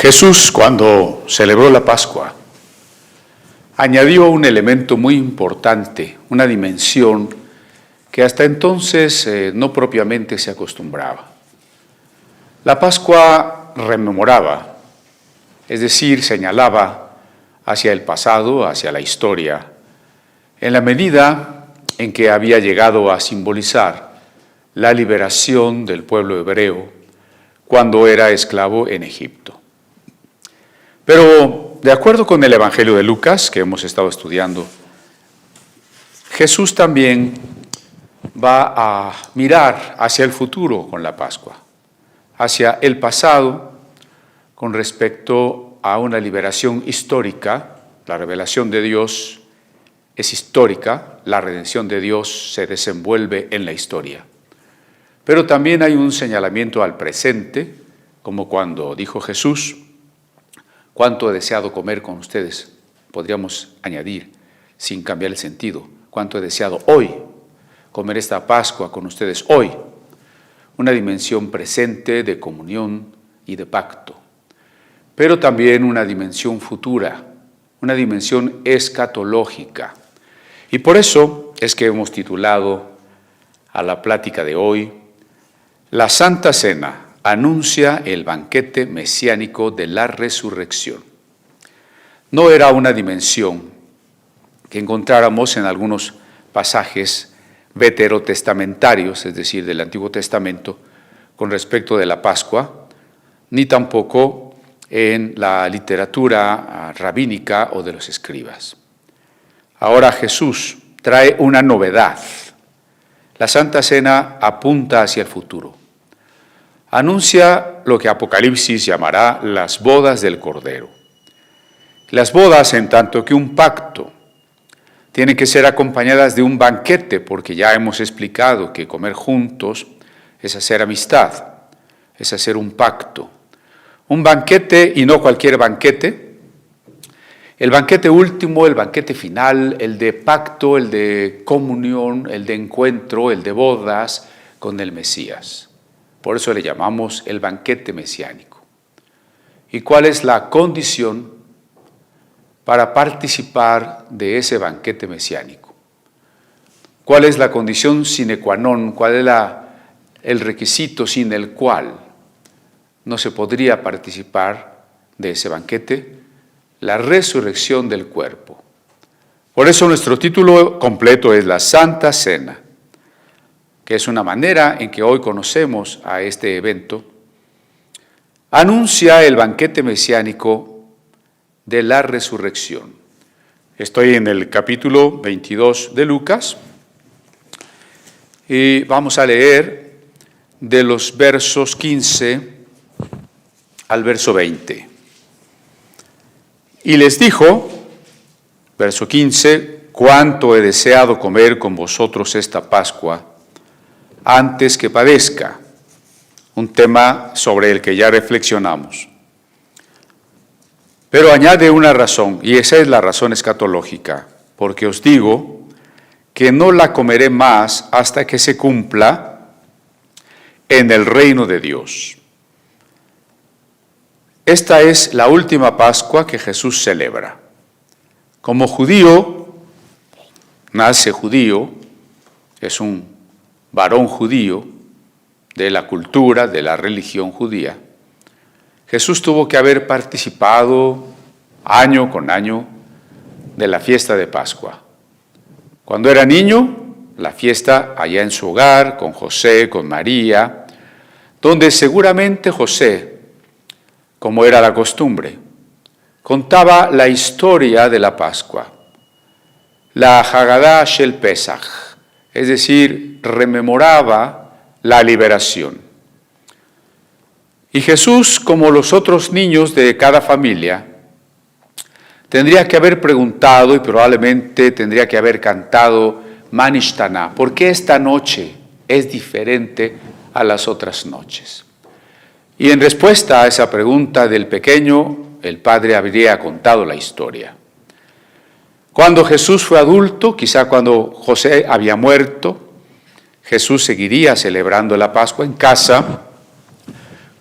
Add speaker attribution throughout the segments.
Speaker 1: Jesús, cuando celebró la Pascua, añadió un elemento muy importante, una dimensión que hasta entonces no propiamente se acostumbraba. La Pascua rememoraba, es decir, señalaba hacia el pasado, hacia la historia, en la medida en que había llegado a simbolizar la liberación del pueblo hebreo cuando era esclavo en Egipto. Pero, de acuerdo con el Evangelio de Lucas, que hemos estado estudiando, Jesús también va a mirar hacia el futuro con la Pascua, hacia el pasado con respecto a una liberación histórica. La revelación de Dios es histórica, la redención de Dios se desenvuelve en la historia. Pero también hay un señalamiento al presente, como cuando dijo Jesús: cuánto he deseado comer con ustedes, podríamos añadir, sin cambiar el sentido, cuánto he deseado hoy comer esta Pascua con ustedes hoy, una dimensión presente de comunión y de pacto, pero también una dimensión futura, una dimensión escatológica. Y por eso es que hemos titulado a la plática de hoy: La Santa Cena anuncia el banquete mesiánico de la resurrección. No era una dimensión que encontráramos en algunos pasajes veterotestamentarios, es decir, del Antiguo Testamento, con respecto de la Pascua, ni tampoco en la literatura rabínica o de los escribas. Ahora Jesús trae una novedad. La Santa Cena apunta hacia el futuro. Anuncia lo que Apocalipsis llamará las bodas del Cordero. Las bodas, en tanto que un pacto, tienen que ser acompañadas de un banquete, porque ya hemos explicado que comer juntos es hacer amistad, es hacer un pacto. Un banquete, y no cualquier banquete, el banquete último, el banquete final, el de pacto, el de comunión, el de encuentro, el de bodas con el Mesías. Por eso le llamamos el banquete mesiánico. ¿Y cuál es la condición para participar de ese banquete mesiánico? ¿Cuál es la condición sine qua non? ¿Cuál es el requisito sin el cual no se podría participar de ese banquete? La resurrección del cuerpo. Por eso nuestro título completo es La Santa Cena, que es una manera en que hoy conocemos a este evento. Anuncia el banquete mesiánico de la resurrección. Estoy en el capítulo 22 de Lucas y vamos a leer de los versos 15 al verso 20. Y les dijo, verso 15, cuánto he deseado comer con vosotros esta Pascua antes que padezca, un tema sobre el que ya reflexionamos. Pero añade una razón, y esa es la razón escatológica, porque os digo que no la comeré más hasta que se cumpla en el reino de Dios. Esta es la última Pascua que Jesús celebra. Como judío, nace judío, es un varón judío de la cultura, de la religión judía. Jesús tuvo que haber participado año con año de la fiesta de Pascua. Cuando era niño, la fiesta allá en su hogar, con José, con María, donde seguramente José, como era la costumbre, contaba la historia de la Pascua, la Haggadah Shel Pesach, es decir, rememoraba la liberación. Y Jesús, como los otros niños de cada familia, tendría que haber preguntado y probablemente tendría que haber cantado Manishtana, ¿por qué esta noche es diferente a las otras noches? Y en respuesta a esa pregunta del pequeño, el padre habría contado la historia. Cuando Jesús fue adulto, quizá cuando José había muerto, Jesús seguiría celebrando la Pascua en casa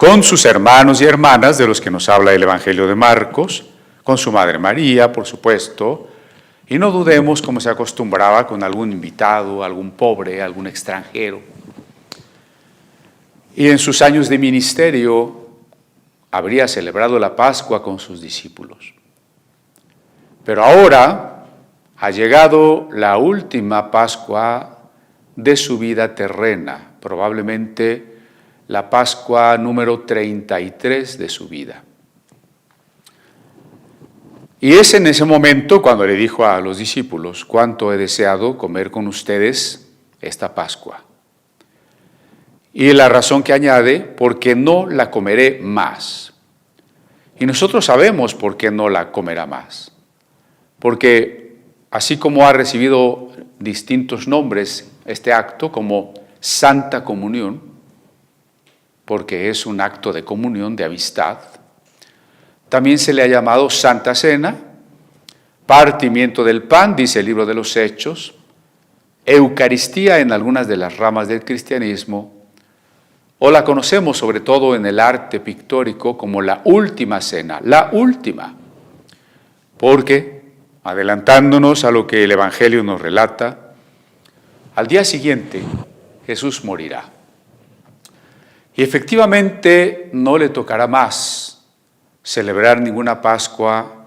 Speaker 1: con sus hermanos y hermanas, de los que nos habla el Evangelio de Marcos, con su madre María, por supuesto, y no dudemos, como se acostumbraba, con algún invitado, algún pobre, algún extranjero. Y en sus años de ministerio habría celebrado la Pascua con sus discípulos. Pero ahora ha llegado la última Pascua de su vida terrena, probablemente la Pascua número 33 de su vida. Y es en ese momento cuando le dijo a los discípulos: cuánto he deseado comer con ustedes esta Pascua. Y la razón que añade: porque no la comeré más. Y nosotros sabemos por qué no la comerá más. Porque así como ha recibido distintos nombres este acto, como Santa Comunión, porque es un acto de comunión, de amistad, también se le ha llamado Santa Cena, partimiento del pan, dice el libro de los Hechos, Eucaristía en algunas de las ramas del cristianismo, o la conocemos sobre todo en el arte pictórico como la última cena, la última, porque, adelantándonos a lo que el Evangelio nos relata, al día siguiente Jesús morirá. Y efectivamente no le tocará más celebrar ninguna Pascua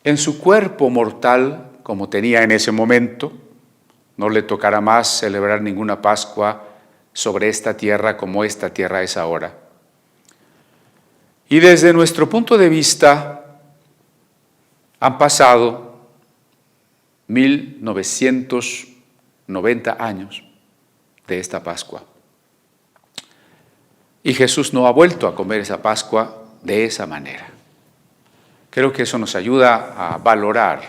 Speaker 1: en su cuerpo mortal como tenía en ese momento. No le tocará más celebrar ninguna Pascua sobre esta tierra como esta tierra es ahora. Y desde nuestro punto de vista han pasado 1990 años de esta Pascua. Y Jesús no ha vuelto a comer esa Pascua de esa manera. Creo que eso nos ayuda a valorar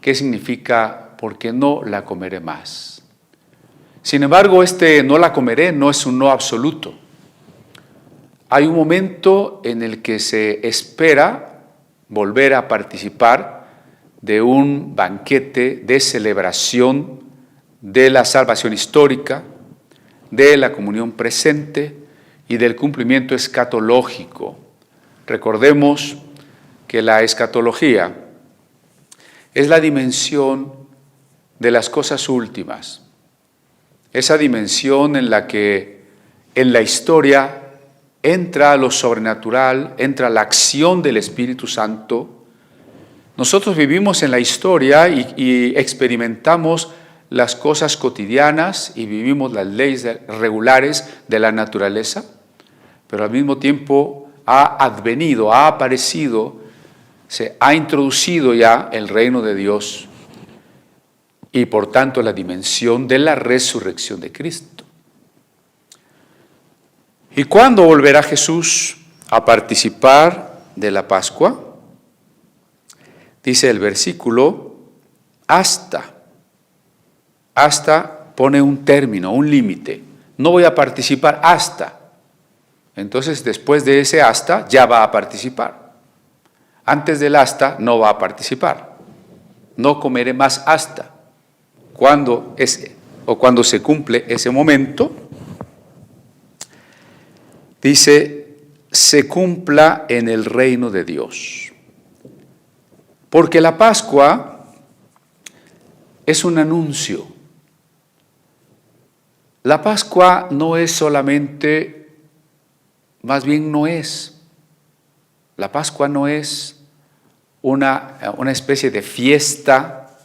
Speaker 1: qué significa porque no la comeré más. Sin embargo, este no la comeré no es un no absoluto. Hay un momento en el que se espera volver a participar de un banquete de celebración de la salvación histórica, de la comunión presente y del cumplimiento escatológico. Recordemos que la escatología es la dimensión de las cosas últimas, esa dimensión en la que en la historia entra lo sobrenatural, entra la acción del Espíritu Santo. Nosotros vivimos en la historia y experimentamos las cosas cotidianas y vivimos las leyes regulares de la naturaleza, pero al mismo tiempo ha advenido, ha aparecido, se ha introducido ya el reino de Dios y por tanto la dimensión de la resurrección de Cristo. ¿Y cuándo volverá Jesús a participar de la Pascua? Dice el versículo, hasta pone un término, un límite. No voy a participar hasta. Entonces, después de ese hasta, ya va a participar. Antes del hasta, no va a participar. No comeré más hasta. Cuando se cumple ese momento, dice, se cumpla en el reino de Dios. Porque la Pascua es un anuncio. La Pascua no es solamente, más bien no es. La Pascua no es una especie de fiesta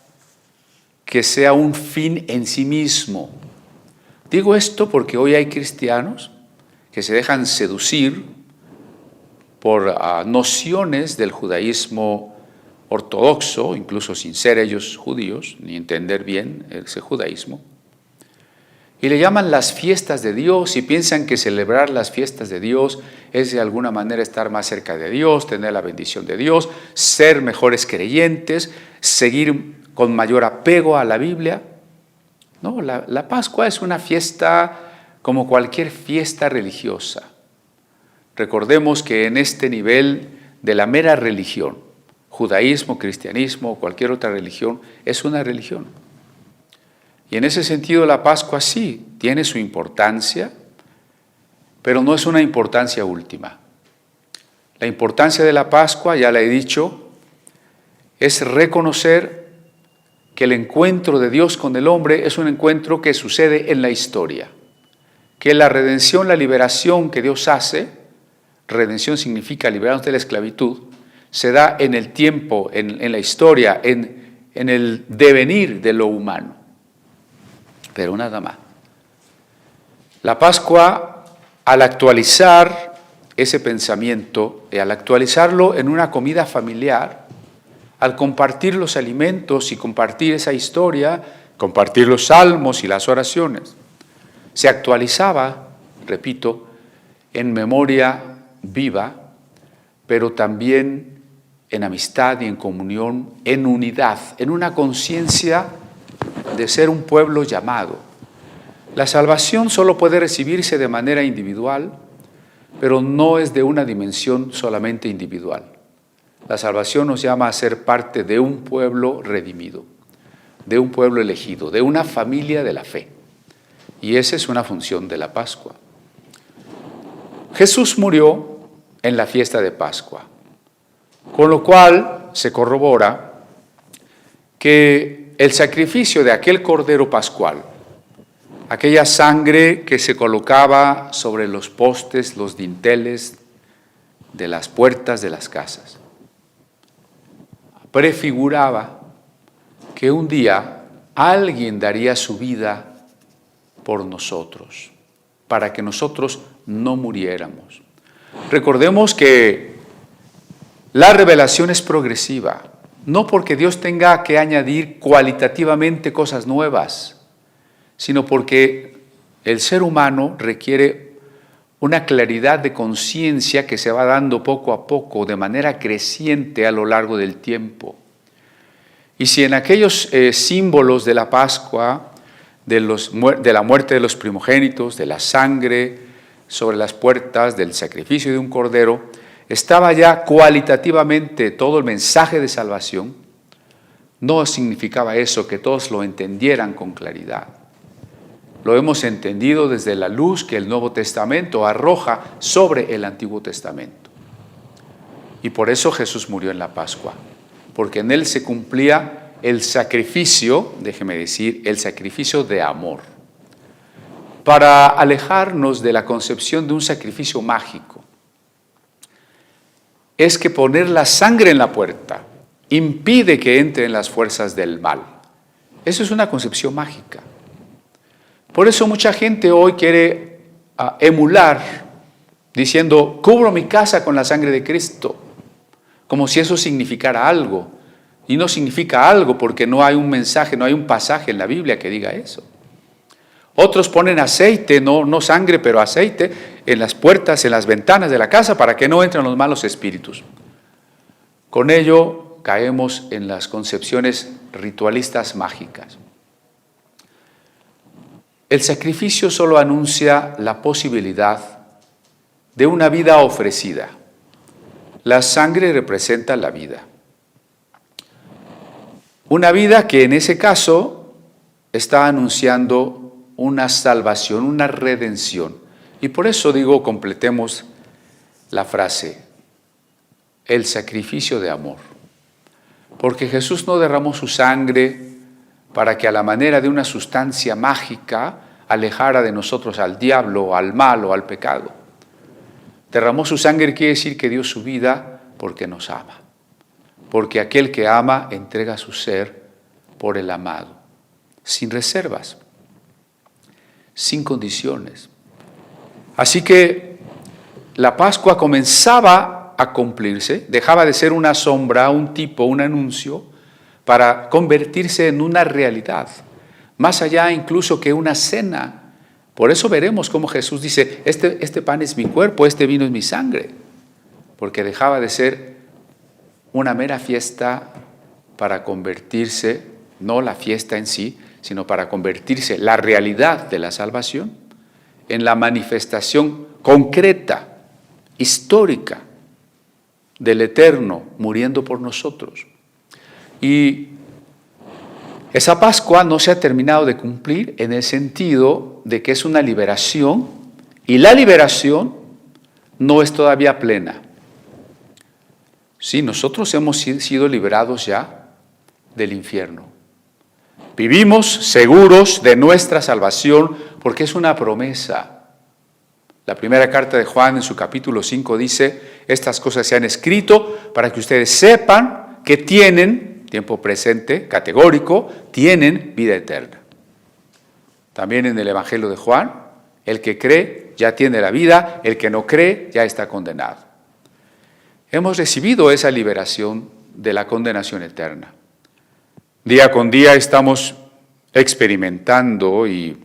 Speaker 1: que sea un fin en sí mismo. Digo esto porque hoy hay cristianos que se dejan seducir por nociones del judaísmo ortodoxo, incluso sin ser ellos judíos, ni entender bien ese judaísmo, y le llaman las fiestas de Dios y piensan que celebrar las fiestas de Dios es de alguna manera estar más cerca de Dios, tener la bendición de Dios, ser mejores creyentes, seguir con mayor apego a la Biblia. No, la Pascua es una fiesta como cualquier fiesta religiosa. Recordemos que en este nivel de la mera religión, judaísmo, cristianismo o cualquier otra religión, es una religión. Y en ese sentido la Pascua sí tiene su importancia pero no es una importancia última. La importancia de la Pascua, ya la he dicho, es reconocer que el encuentro de Dios con el hombre es un encuentro que sucede en la historia, que la redención, la liberación que Dios hace, redención significa liberarnos de la esclavitud, se da en el tiempo, en la historia, en el devenir de lo humano. Pero nada más. La Pascua, al actualizar ese pensamiento, y al actualizarlo en una comida familiar, al compartir los alimentos y compartir esa historia, compartir los salmos y las oraciones, se actualizaba, repito, en memoria viva, pero también en amistad y en comunión, en unidad, en una conciencia de ser un pueblo llamado. La salvación solo puede recibirse de manera individual, pero no es de una dimensión solamente individual. La salvación nos llama a ser parte de un pueblo redimido, de un pueblo elegido, de una familia de la fe. Y esa es una función de la Pascua. Jesús murió en la fiesta de Pascua, con lo cual se corrobora que el sacrificio de aquel cordero pascual, aquella sangre que se colocaba sobre los postes, los dinteles de las puertas de las casas, prefiguraba que un día alguien daría su vida por nosotros, para que nosotros no muriéramos. Recordemos que la revelación es progresiva, no porque Dios tenga que añadir cualitativamente cosas nuevas, sino porque el ser humano requiere una claridad de conciencia que se va dando poco a poco, de manera creciente a lo largo del tiempo. Y si en aquellos símbolos de la Pascua, de la muerte de los primogénitos, de la sangre sobre las puertas, del sacrificio de un cordero, estaba ya cualitativamente todo el mensaje de salvación, no significaba eso que todos lo entendieran con claridad. Lo hemos entendido desde la luz que el Nuevo Testamento arroja sobre el Antiguo Testamento. Y por eso Jesús murió en la Pascua, porque en él se cumplía el sacrificio, déjeme decir, el sacrificio de amor, para alejarnos de la concepción de un sacrificio mágico. Es que poner la sangre en la puerta impide que entren las fuerzas del mal. Eso es una concepción mágica. Por eso mucha gente hoy quiere emular, diciendo, cubro mi casa con la sangre de Cristo, como si eso significara algo. Y no significa algo porque no hay un mensaje, no hay un pasaje en la Biblia que diga eso. Otros ponen aceite, no sangre, pero aceite, en las puertas, en las ventanas de la casa para que no entren los malos espíritus. Con ello caemos en las concepciones ritualistas mágicas. El sacrificio solo anuncia la posibilidad de una vida ofrecida. La sangre representa la vida. Una vida que en ese caso está anunciando una salvación, una redención. Y por eso digo, completemos la frase, el sacrificio de amor. Porque Jesús no derramó su sangre para que a la manera de una sustancia mágica alejara de nosotros al diablo, al mal o al pecado. Derramó su sangre quiere decir que dio su vida porque nos ama. Porque aquel que ama entrega su ser por el amado, sin reservas, sin condiciones. Así que la Pascua comenzaba a cumplirse, dejaba de ser una sombra, un tipo, un anuncio, para convertirse en una realidad, más allá incluso que una cena. Por eso veremos cómo Jesús dice, este pan es mi cuerpo, este vino es mi sangre, porque dejaba de ser una mera fiesta para convertirse, no la fiesta en sí, sino para convertirse la realidad de la salvación en la manifestación concreta, histórica, del Eterno muriendo por nosotros. Y esa Pascua no se ha terminado de cumplir en el sentido de que es una liberación Y la liberación no es todavía plena. Sí, nosotros hemos sido liberados ya del infierno. Vivimos seguros de nuestra salvación porque es una promesa. La primera carta de Juan en su capítulo 5 dice, estas cosas se han escrito para que ustedes sepan que tienen, tiempo presente, categórico, tienen vida eterna. También en el Evangelio de Juan, el que cree ya tiene la vida, el que no cree ya está condenado. Hemos recibido esa liberación de la condenación eterna. Día con día estamos experimentando y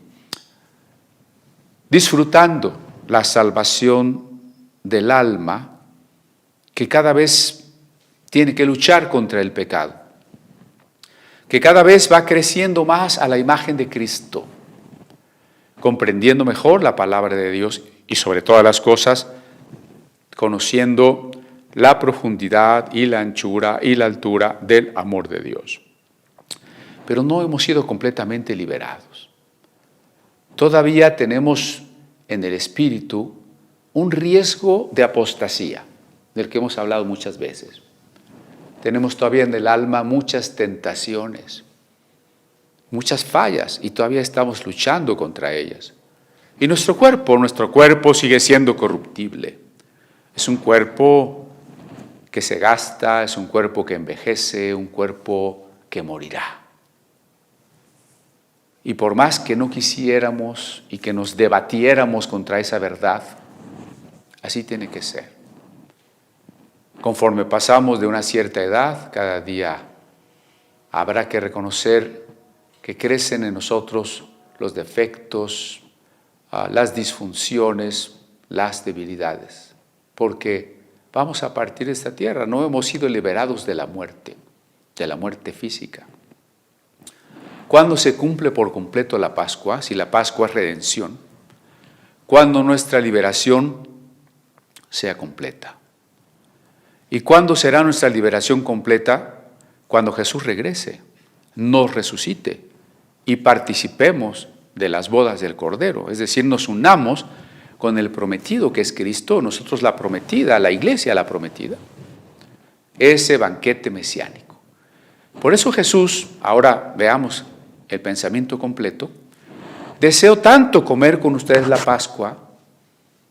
Speaker 1: disfrutando la salvación del alma que cada vez tiene que luchar contra el pecado, que cada vez va creciendo más a la imagen de Cristo, comprendiendo mejor la palabra de Dios y sobre todas las cosas, conociendo la profundidad y la anchura y la altura del amor de Dios. Pero no hemos sido completamente liberados. Todavía tenemos en el espíritu un riesgo de apostasía, del que hemos hablado muchas veces. Tenemos todavía en el alma muchas tentaciones, muchas fallas, y todavía estamos luchando contra ellas. Y nuestro cuerpo sigue siendo corruptible. Es un cuerpo que se gasta, es un cuerpo que envejece, un cuerpo que morirá. Y por más que no quisiéramos y que nos debatiéramos contra esa verdad, así tiene que ser. Conforme pasamos de una cierta edad, cada día habrá que reconocer que crecen en nosotros los defectos, las disfunciones, las debilidades, porque vamos a partir de esta tierra, no hemos sido liberados de la muerte física. ¿Cuándo se cumple por completo la Pascua? Si la Pascua es redención, ¿cuándo nuestra liberación sea completa? ¿Y cuándo será nuestra liberación completa? Cuando Jesús regrese, nos resucite y participemos de las bodas del Cordero, es decir, nos unamos con el prometido que es Cristo, nosotros la prometida, la iglesia la prometida, ese banquete mesiánico. Por eso Jesús, ahora veamos el pensamiento completo, deseo tanto comer con ustedes la Pascua,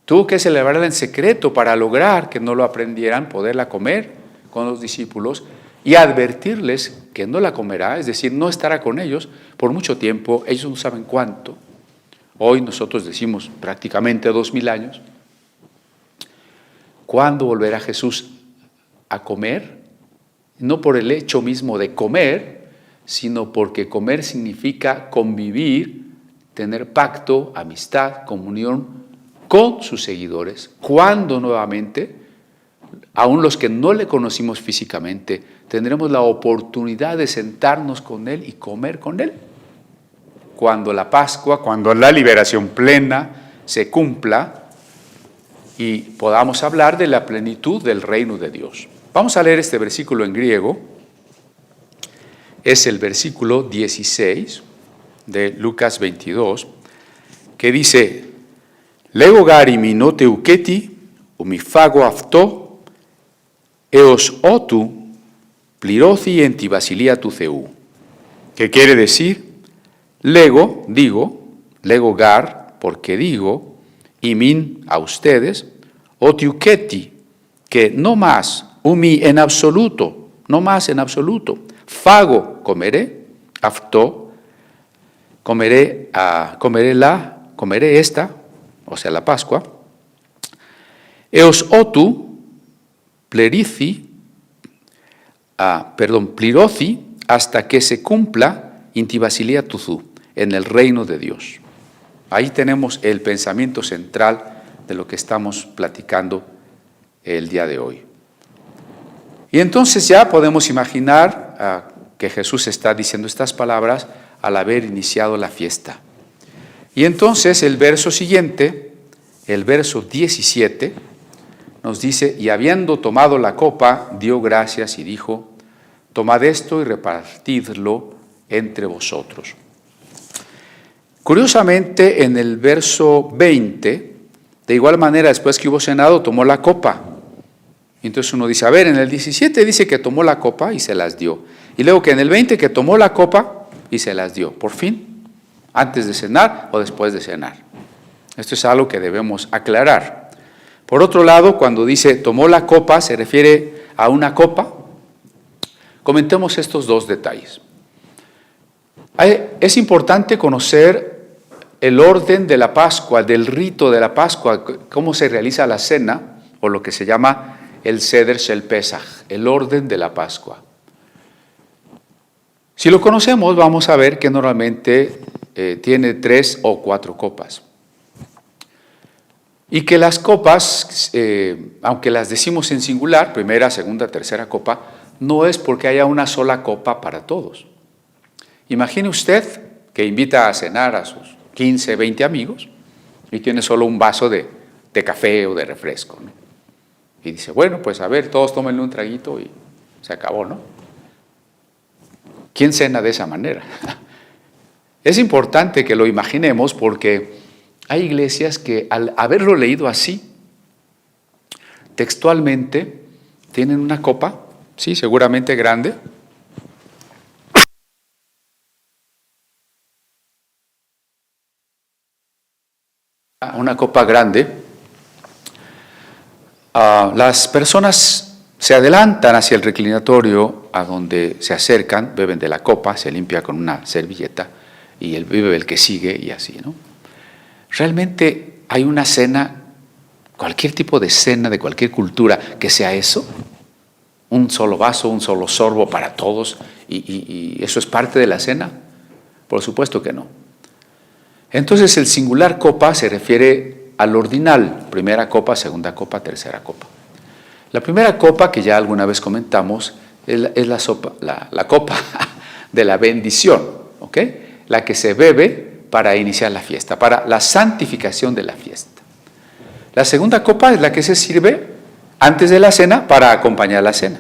Speaker 1: tuvo que celebrarla en secreto para lograr que no lo aprendieran, poderla comer con los discípulos y advertirles que no la comerá, es decir, no estará con ellos por mucho tiempo, ellos no saben cuánto. Hoy nosotros decimos prácticamente 2000 años. ¿Cuándo volverá Jesús a comer? No por el hecho mismo de comer, sino porque comer significa convivir, tener pacto, amistad, comunión con sus seguidores. ¿Cuándo nuevamente, aun los que no le conocimos físicamente, tendremos la oportunidad de sentarnos con Él y comer con Él? Cuando la Pascua, cuando la liberación plena se cumpla y podamos hablar de la plenitud del reino de Dios. Vamos a leer este versículo en griego. Es el versículo 16 de Lucas 22, que dice, «Lego garimi no teuketi, umifago afto, eos otu, plirothi enti basilia tu ceu». ¿Qué quiere decir? Lego, digo, lego gar, porque digo, y min, a ustedes, o teuketi, que no más, umi en absoluto, no más en absoluto, fago, comeré, afto, comeré esta, o sea, la Pascua, eos otu, plirothi, hasta que se cumpla inti basilia tuzu, en el reino de Dios. Ahí tenemos el pensamiento central de lo que estamos platicando el día de hoy. Y entonces ya podemos imaginar que Jesús está diciendo estas palabras al haber iniciado la fiesta. Y entonces el verso siguiente, el verso 17, nos dice, y habiendo tomado la copa, dio gracias y dijo, tomad esto y repartidlo entre vosotros. Curiosamente, en el verso 20 De igual manera, después que hubo cenado, tomó la copa. Entonces uno dice, a ver, en el 17 dice que tomó la copa y se las dio. Y luego que en el 20 que tomó la copa y se las dio. Por fin, antes de cenar o después de cenar. Esto es algo que debemos aclarar. Por otro lado, cuando dice tomó la copa, se refiere a una copa. Comentemos estos dos detalles. Es importante conocer el orden de la Pascua, del rito de la Pascua, cómo se realiza la cena, o lo que se llama el Seder Shel Pesach, el orden de la Pascua. Si lo conocemos, vamos a ver que normalmente tiene 3 o 4 copas. Y que las copas, aunque las decimos en singular, primera, segunda, tercera copa, no es porque haya una sola copa para todos. Imagine usted que invita a cenar a sus 15, 20 amigos y tiene solo un vaso de café o de refresco, ¿no? Y dice, bueno, pues a ver, todos tómenle un traguito y se acabó, ¿no? ¿Quién cena de esa manera? Es importante que lo imaginemos porque hay iglesias que al haberlo leído así, textualmente, tienen una copa, sí, seguramente grande, una copa grande. Las personas se adelantan hacia el reclinatorio a donde se acercan, beben de la copa, se limpia con una servilleta y bebe el que sigue y así, ¿no? ¿Realmente hay una cena, cualquier tipo de cena de cualquier cultura que sea eso? ¿Un solo vaso, un solo sorbo para todos y eso es parte de la cena? Por supuesto que no. Entonces el singular copa se refiere al ordinal, primera copa, segunda copa, tercera copa. La primera copa, que ya alguna vez comentamos, es la copa de la bendición, ¿ok? La que se bebe para iniciar la fiesta, para la santificación de la fiesta. La segunda copa es la que se sirve antes de la cena para acompañar la cena.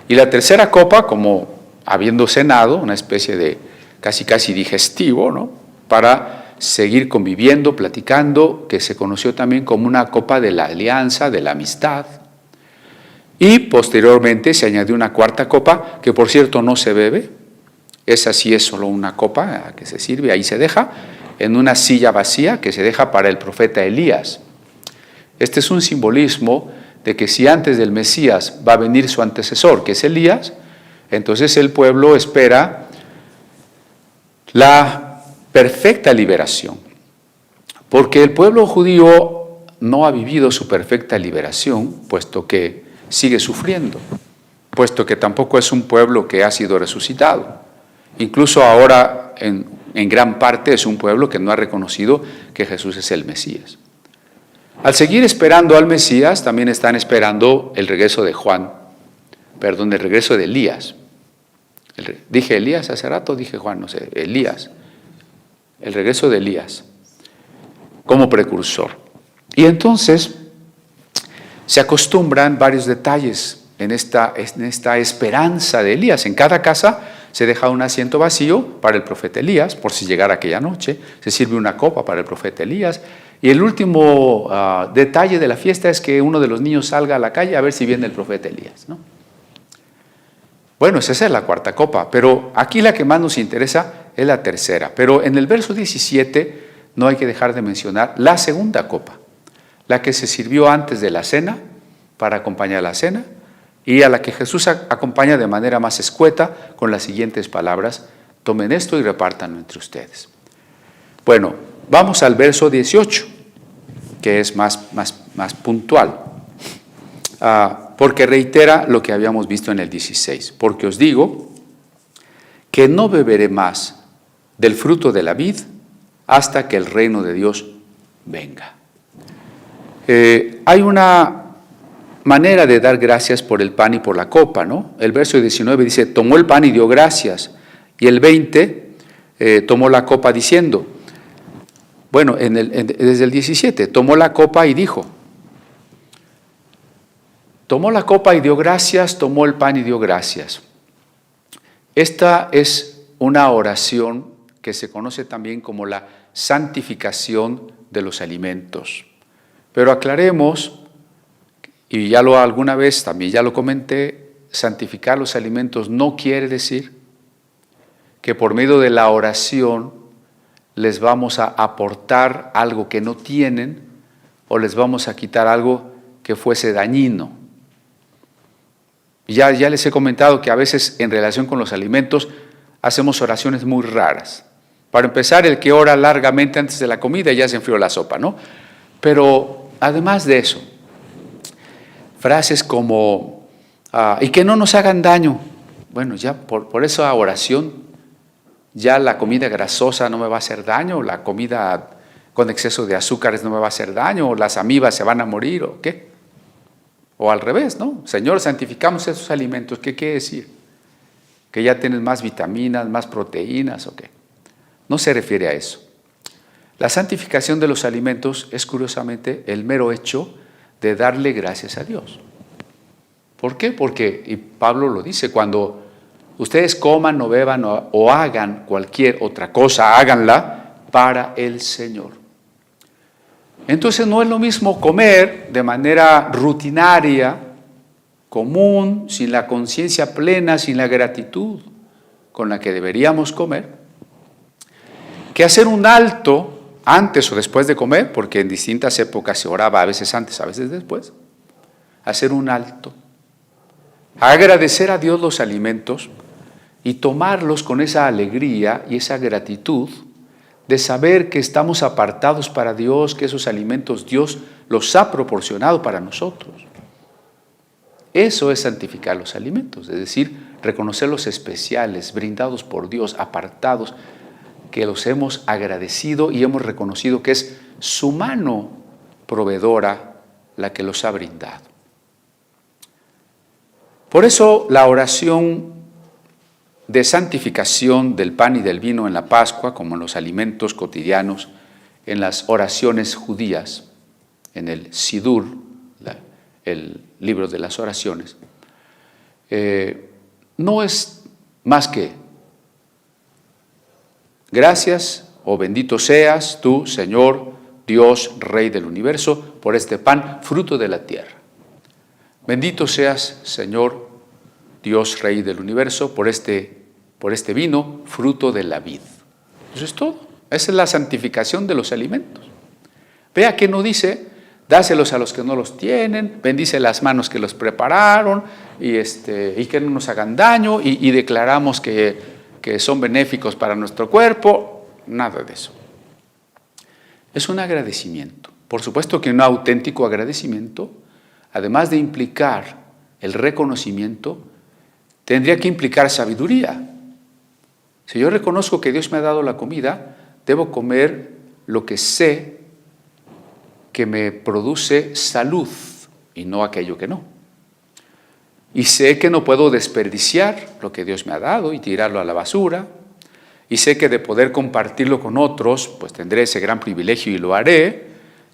Speaker 1: Y la tercera copa, como habiendo cenado, una especie de casi digestivo, ¿no? Para seguir conviviendo, platicando, que se conoció también como una copa de la alianza, de la amistad. Y posteriormente se añadió una cuarta copa, que por cierto no se bebe. Esa sí es solo una copa que se sirve, ahí se deja, en una silla vacía que se deja para el profeta Elías. Este es un simbolismo de que si antes del Mesías va a venir su antecesor, que es Elías, entonces el pueblo espera la perfecta liberación. Porque el pueblo judío no ha vivido su perfecta liberación, puesto que sigue sufriendo, puesto que tampoco es un pueblo que ha sido resucitado. Incluso ahora, en gran parte, es un pueblo que no ha reconocido que Jesús es el Mesías. Al seguir esperando al Mesías, también están esperando el regreso de el regreso de Elías. Dije Elías hace rato, dije Juan, no sé, Elías. El regreso de Elías como precursor. Y entonces se acostumbran varios detalles en esta esperanza de Elías. En cada casa se deja un asiento vacío para el profeta Elías, por si llegara aquella noche. Se sirve una copa para el profeta Elías. Y el último detalle de la fiesta es que uno de los niños salga a la calle a ver si viene el profeta Elías, ¿no? Bueno, esa es la cuarta copa, pero aquí la que más nos interesa es la tercera. Pero en el verso 17 no hay que dejar de mencionar la segunda copa, la que se sirvió antes de la cena, para acompañar la cena, y a la que Jesús acompaña de manera más escueta con las siguientes palabras: tomen esto y repártanlo entre ustedes. Bueno, vamos al verso 18, que es más puntual, porque reitera lo que habíamos visto en el 16. Porque os digo que no beberé más del fruto de la vid hasta que el reino de Dios venga. Hay una manera de dar gracias por el pan y por la copa, ¿no? El verso 19 dice, tomó el pan y dio gracias. Y el 20 tomó la copa diciendo, bueno, desde el 17, tomó la copa y dijo, tomó la copa y dio gracias, tomó el pan y dio gracias. Esta es una oración que se conoce también como la santificación de los alimentos. Pero aclaremos, y ya alguna vez también ya lo comenté, santificar los alimentos no quiere decir que por medio de la oración les vamos a aportar algo que no tienen o les vamos a quitar algo que fuese dañino. Ya les he comentado que a veces en relación con los alimentos hacemos oraciones muy raras. Para empezar, el que ora largamente antes de la comida ya se enfrió la sopa, ¿no? Pero además de eso, frases como, y que no nos hagan daño. Bueno, ya por esa oración, ya la comida grasosa no me va a hacer daño, la comida con exceso de azúcares no me va a hacer daño, o las amibas se van a morir, ¿o qué? O al revés, ¿no? Señor, santificamos esos alimentos. ¿Qué quiere decir? ¿Que ya tienen más vitaminas, más proteínas o qué? No se refiere a eso. La santificación de los alimentos es curiosamente el mero hecho de darle gracias a Dios. ¿Por qué? Porque, y Pablo lo dice, cuando ustedes coman o beban o hagan cualquier otra cosa, háganla para el Señor. Entonces no es lo mismo comer de manera rutinaria, común, sin la conciencia plena, sin la gratitud con la que deberíamos comer, que hacer un alto antes o después de comer, porque en distintas épocas se oraba, a veces antes, a veces después, hacer un alto, agradecer a Dios los alimentos y tomarlos con esa alegría y esa gratitud de saber que estamos apartados para Dios, que esos alimentos Dios los ha proporcionado para nosotros. Eso es santificar los alimentos, es decir, reconocer los especiales, brindados por Dios, apartados, que los hemos agradecido y hemos reconocido que es su mano proveedora la que los ha brindado. Por eso la oración de santificación del pan y del vino en la Pascua, como en los alimentos cotidianos, en las oraciones judías, en el Sidur, el libro de las oraciones, no es más que gracias o bendito seas tú, Señor, Dios, Rey del universo, por este pan, fruto de la tierra. Bendito seas, Señor, Dios, Rey del universo, por este vino, fruto de la vid. Eso es todo. Esa es la santificación de los alimentos. Vea que no dice, dáselos a los que no los tienen, bendice las manos que los prepararon y que no nos hagan daño y declaramos que son benéficos para nuestro cuerpo. Nada de eso. Es un agradecimiento. Por supuesto que un auténtico agradecimiento, además de implicar el reconocimiento, tendría que implicar sabiduría. Si yo reconozco que Dios me ha dado la comida, debo comer lo que sé que me produce salud y no aquello que no. Y sé que no puedo desperdiciar lo que Dios me ha dado y tirarlo a la basura. Y sé que de poder compartirlo con otros, pues tendré ese gran privilegio y lo haré.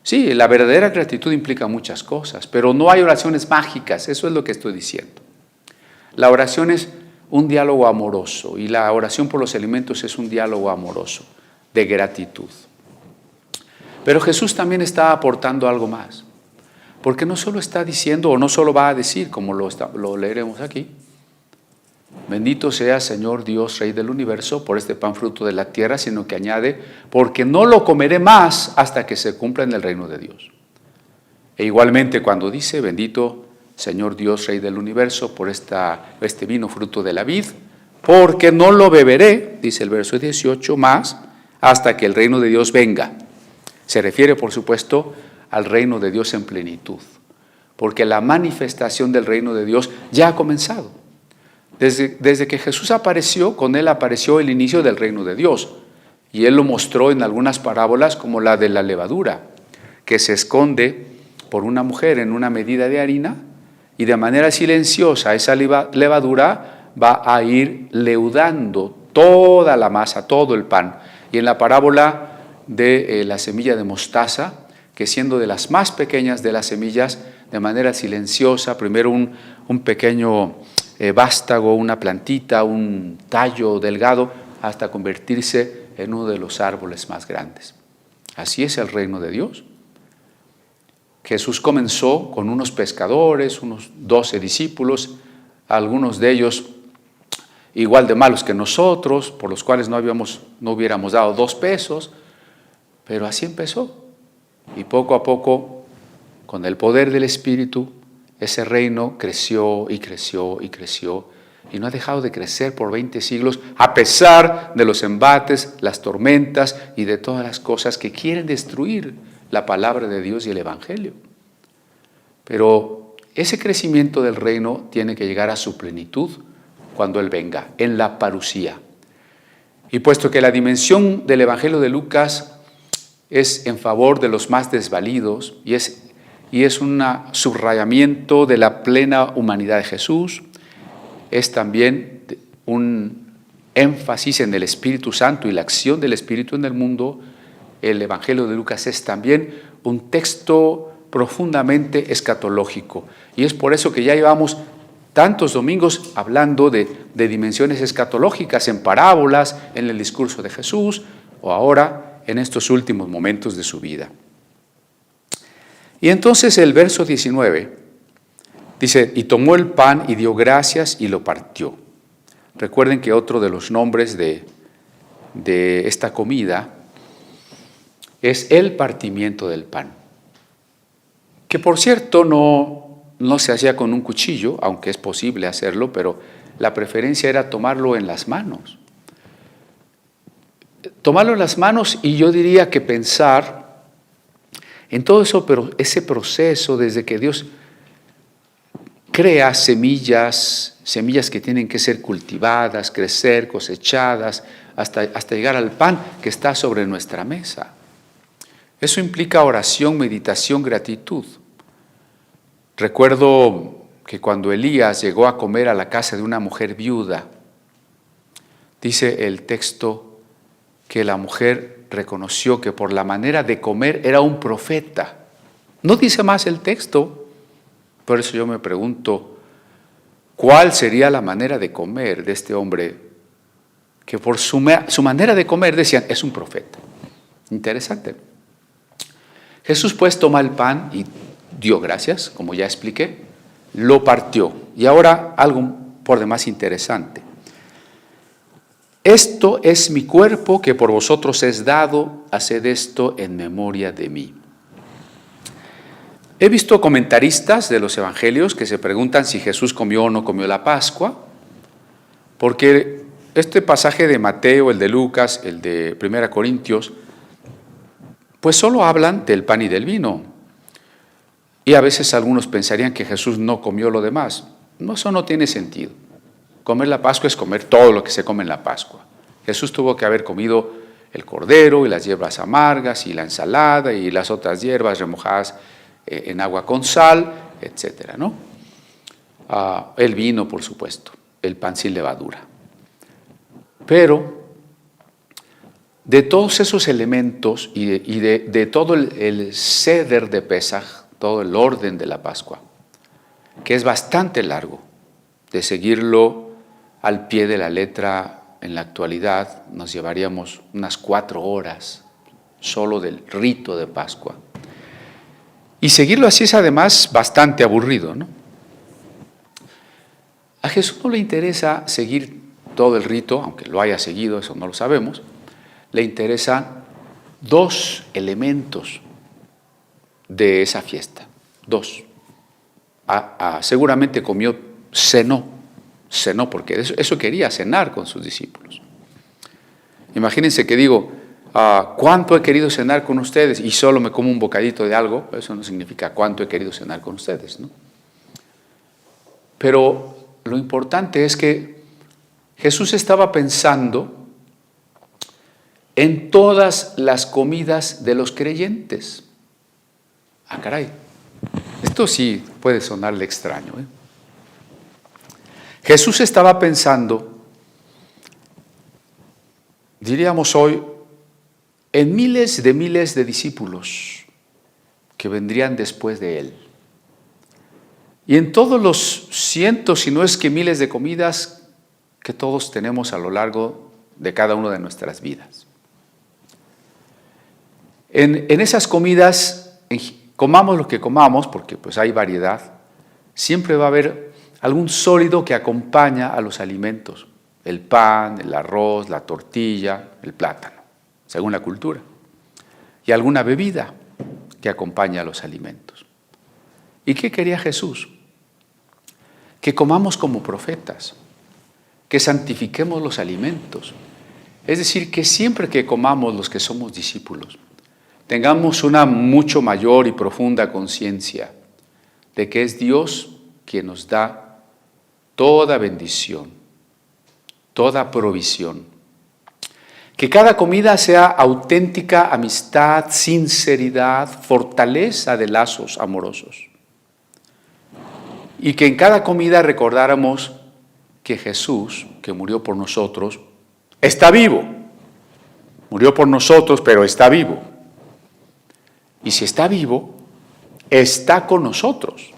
Speaker 1: Sí, la verdadera gratitud implica muchas cosas, pero no hay oraciones mágicas, eso es lo que estoy diciendo. La oración es un diálogo amoroso y la oración por los alimentos es un diálogo amoroso de gratitud. Pero Jesús también está aportando algo más, porque no solo está diciendo o no solo va a decir, como lo leeremos aquí, bendito sea Señor Dios, Rey del universo, por este pan fruto de la tierra, sino que añade, porque no lo comeré más hasta que se cumpla en el reino de Dios. E igualmente cuando dice, bendito Señor Dios, Rey del universo, por este vino fruto de la vid, porque no lo beberé, dice el verso 18, más hasta que el reino de Dios venga. Se refiere, por supuesto, al reino de Dios en plenitud, porque la manifestación del reino de Dios ya ha comenzado. Desde que Jesús apareció, con él apareció el inicio del reino de Dios, y él lo mostró en algunas parábolas como la de la levadura, que se esconde por una mujer en una medida de harina, y de manera silenciosa esa levadura va a ir leudando toda la masa, todo el pan. Y en la parábola de la semilla de mostaza, que siendo de las más pequeñas de las semillas, de manera silenciosa, primero un pequeño vástago, una plantita, un tallo delgado, hasta convertirse en uno de los árboles más grandes. Así es el reino de Dios. Jesús comenzó con unos pescadores, unos 12 discípulos, algunos de ellos igual de malos que nosotros, por los cuales no hubiéramos dado 2 pesos, pero así empezó. Y poco a poco, con el poder del Espíritu, ese reino creció y creció y creció, y no ha dejado de crecer por 20 siglos, a pesar de los embates, las tormentas y de todas las cosas que quieren destruir la palabra de Dios y el Evangelio. Pero ese crecimiento del reino tiene que llegar a su plenitud cuando Él venga, en la parusía. Y puesto que la dimensión del Evangelio de Lucas es en favor de los más desvalidos y es un subrayamiento de la plena humanidad de Jesús, es también un énfasis en el Espíritu Santo y la acción del Espíritu en el mundo. El Evangelio de Lucas es también un texto profundamente escatológico. Y es por eso que ya llevamos tantos domingos hablando de dimensiones escatológicas en parábolas, en el discurso de Jesús, o ahora en estos últimos momentos de su vida. Y entonces el verso 19 dice, y tomó el pan y dio gracias y lo partió. Recuerden que otro de los nombres de esta comida es el partimiento del pan, que por cierto no se hacía con un cuchillo, aunque es posible hacerlo, pero la preferencia era tomarlo en las manos. Tomarlo en las manos, y yo diría que pensar en todo eso, pero ese proceso desde que Dios crea semillas que tienen que ser cultivadas, crecer, cosechadas, hasta llegar al pan que está sobre nuestra mesa. Eso implica oración, meditación, gratitud. Recuerdo que cuando Elías llegó a comer a la casa de una mujer viuda, dice el texto que la mujer reconoció que por la manera de comer era un profeta. No dice más el texto. Por eso yo me pregunto, ¿cuál sería la manera de comer de este hombre? Que por su manera de comer decían, es un profeta. Interesante. Jesús pues toma el pan y dio gracias, como ya expliqué, lo partió. Y ahora algo por demás interesante. Esto es mi cuerpo que por vosotros es dado, haced esto en memoria de mí. He visto comentaristas de los evangelios que se preguntan si Jesús comió o no comió la Pascua, porque este pasaje de Mateo, el de Lucas, el de 1 Corintios, pues solo hablan del pan y del vino. Y a veces algunos pensarían que Jesús no comió lo demás. No, eso no tiene sentido. Comer la Pascua es comer todo lo que se come en la Pascua. Jesús tuvo que haber comido el cordero y las hierbas amargas y la ensalada y las otras hierbas remojadas en agua con sal, etcétera, ¿no? El vino, por supuesto, el pan sin levadura. Pero de todos esos elementos y de todo el seder de Pesaj, todo el orden de la Pascua, que es bastante largo, de seguirlo al pie de la letra en la actualidad, nos llevaríamos unas 4 horas solo del rito de Pascua. Y seguirlo así es además bastante aburrido, ¿no? A Jesús no le interesa seguir todo el rito, aunque lo haya seguido, eso no lo sabemos. Le interesan 2 elementos de esa fiesta. 2. Seguramente cenó porque eso quería, cenar con sus discípulos. Imagínense que digo, ¿cuánto he querido cenar con ustedes? Y solo me como un bocadito de algo. Eso no significa cuánto he querido cenar con ustedes, ¿no? Pero lo importante es que Jesús estaba pensando en todas las comidas de los creyentes. Caray, esto sí puede sonarle extraño, ¿eh? Jesús estaba pensando, diríamos hoy, en miles de discípulos que vendrían después de Él. Y en todos los cientos, si no es que miles de comidas que todos tenemos a lo largo de cada una de nuestras vidas. En esas comidas, comamos lo que comamos, porque pues hay variedad, siempre va a haber algún sólido que acompaña a los alimentos. El pan, el arroz, la tortilla, el plátano, según la cultura. Y alguna bebida que acompaña a los alimentos. ¿Y qué quería Jesús? Que comamos como profetas, que santifiquemos los alimentos. Es decir, que siempre que comamos los que somos discípulos, tengamos una mucho mayor y profunda conciencia de que es Dios quien nos da toda bendición, toda provisión. Que cada comida sea auténtica amistad, sinceridad, fortaleza de lazos amorosos. Y que en cada comida recordáramos que Jesús, que murió por nosotros, está vivo. Murió por nosotros, pero está vivo. Y si está vivo, está con nosotros.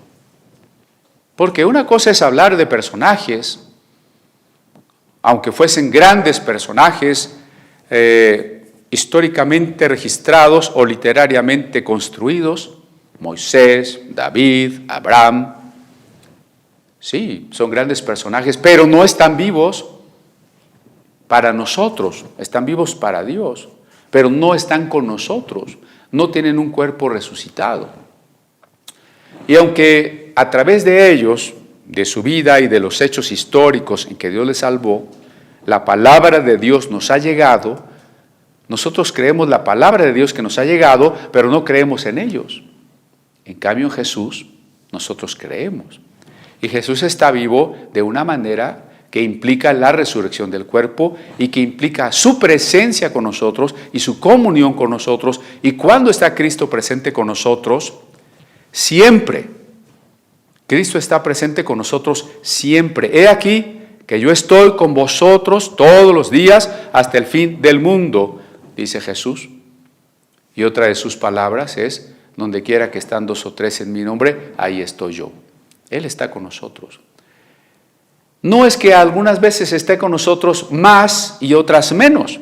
Speaker 1: Porque una cosa es hablar de personajes, aunque fuesen grandes personajes, históricamente registrados o literariamente construidos, Moisés, David, Abraham. Sí, son grandes personajes, pero no están vivos para nosotros, están vivos para Dios, pero no están con nosotros, no tienen un cuerpo resucitado. Y aunque a través de ellos, de su vida y de los hechos históricos en que Dios les salvó, la palabra de Dios nos ha llegado, nosotros creemos la palabra de Dios que nos ha llegado, pero no creemos en ellos. En cambio, en Jesús, nosotros creemos. Y Jesús está vivo de una manera que implica la resurrección del cuerpo y que implica su presencia con nosotros y su comunión con nosotros. Y cuando está Cristo presente con nosotros, siempre. Cristo está presente con nosotros siempre. He aquí que yo estoy con vosotros todos los días hasta el fin del mundo, dice Jesús. Y otra de sus palabras es, donde quiera que están 2 o 3 en mi nombre, ahí estoy yo. Él está con nosotros. No es que algunas veces esté con nosotros más y otras menos.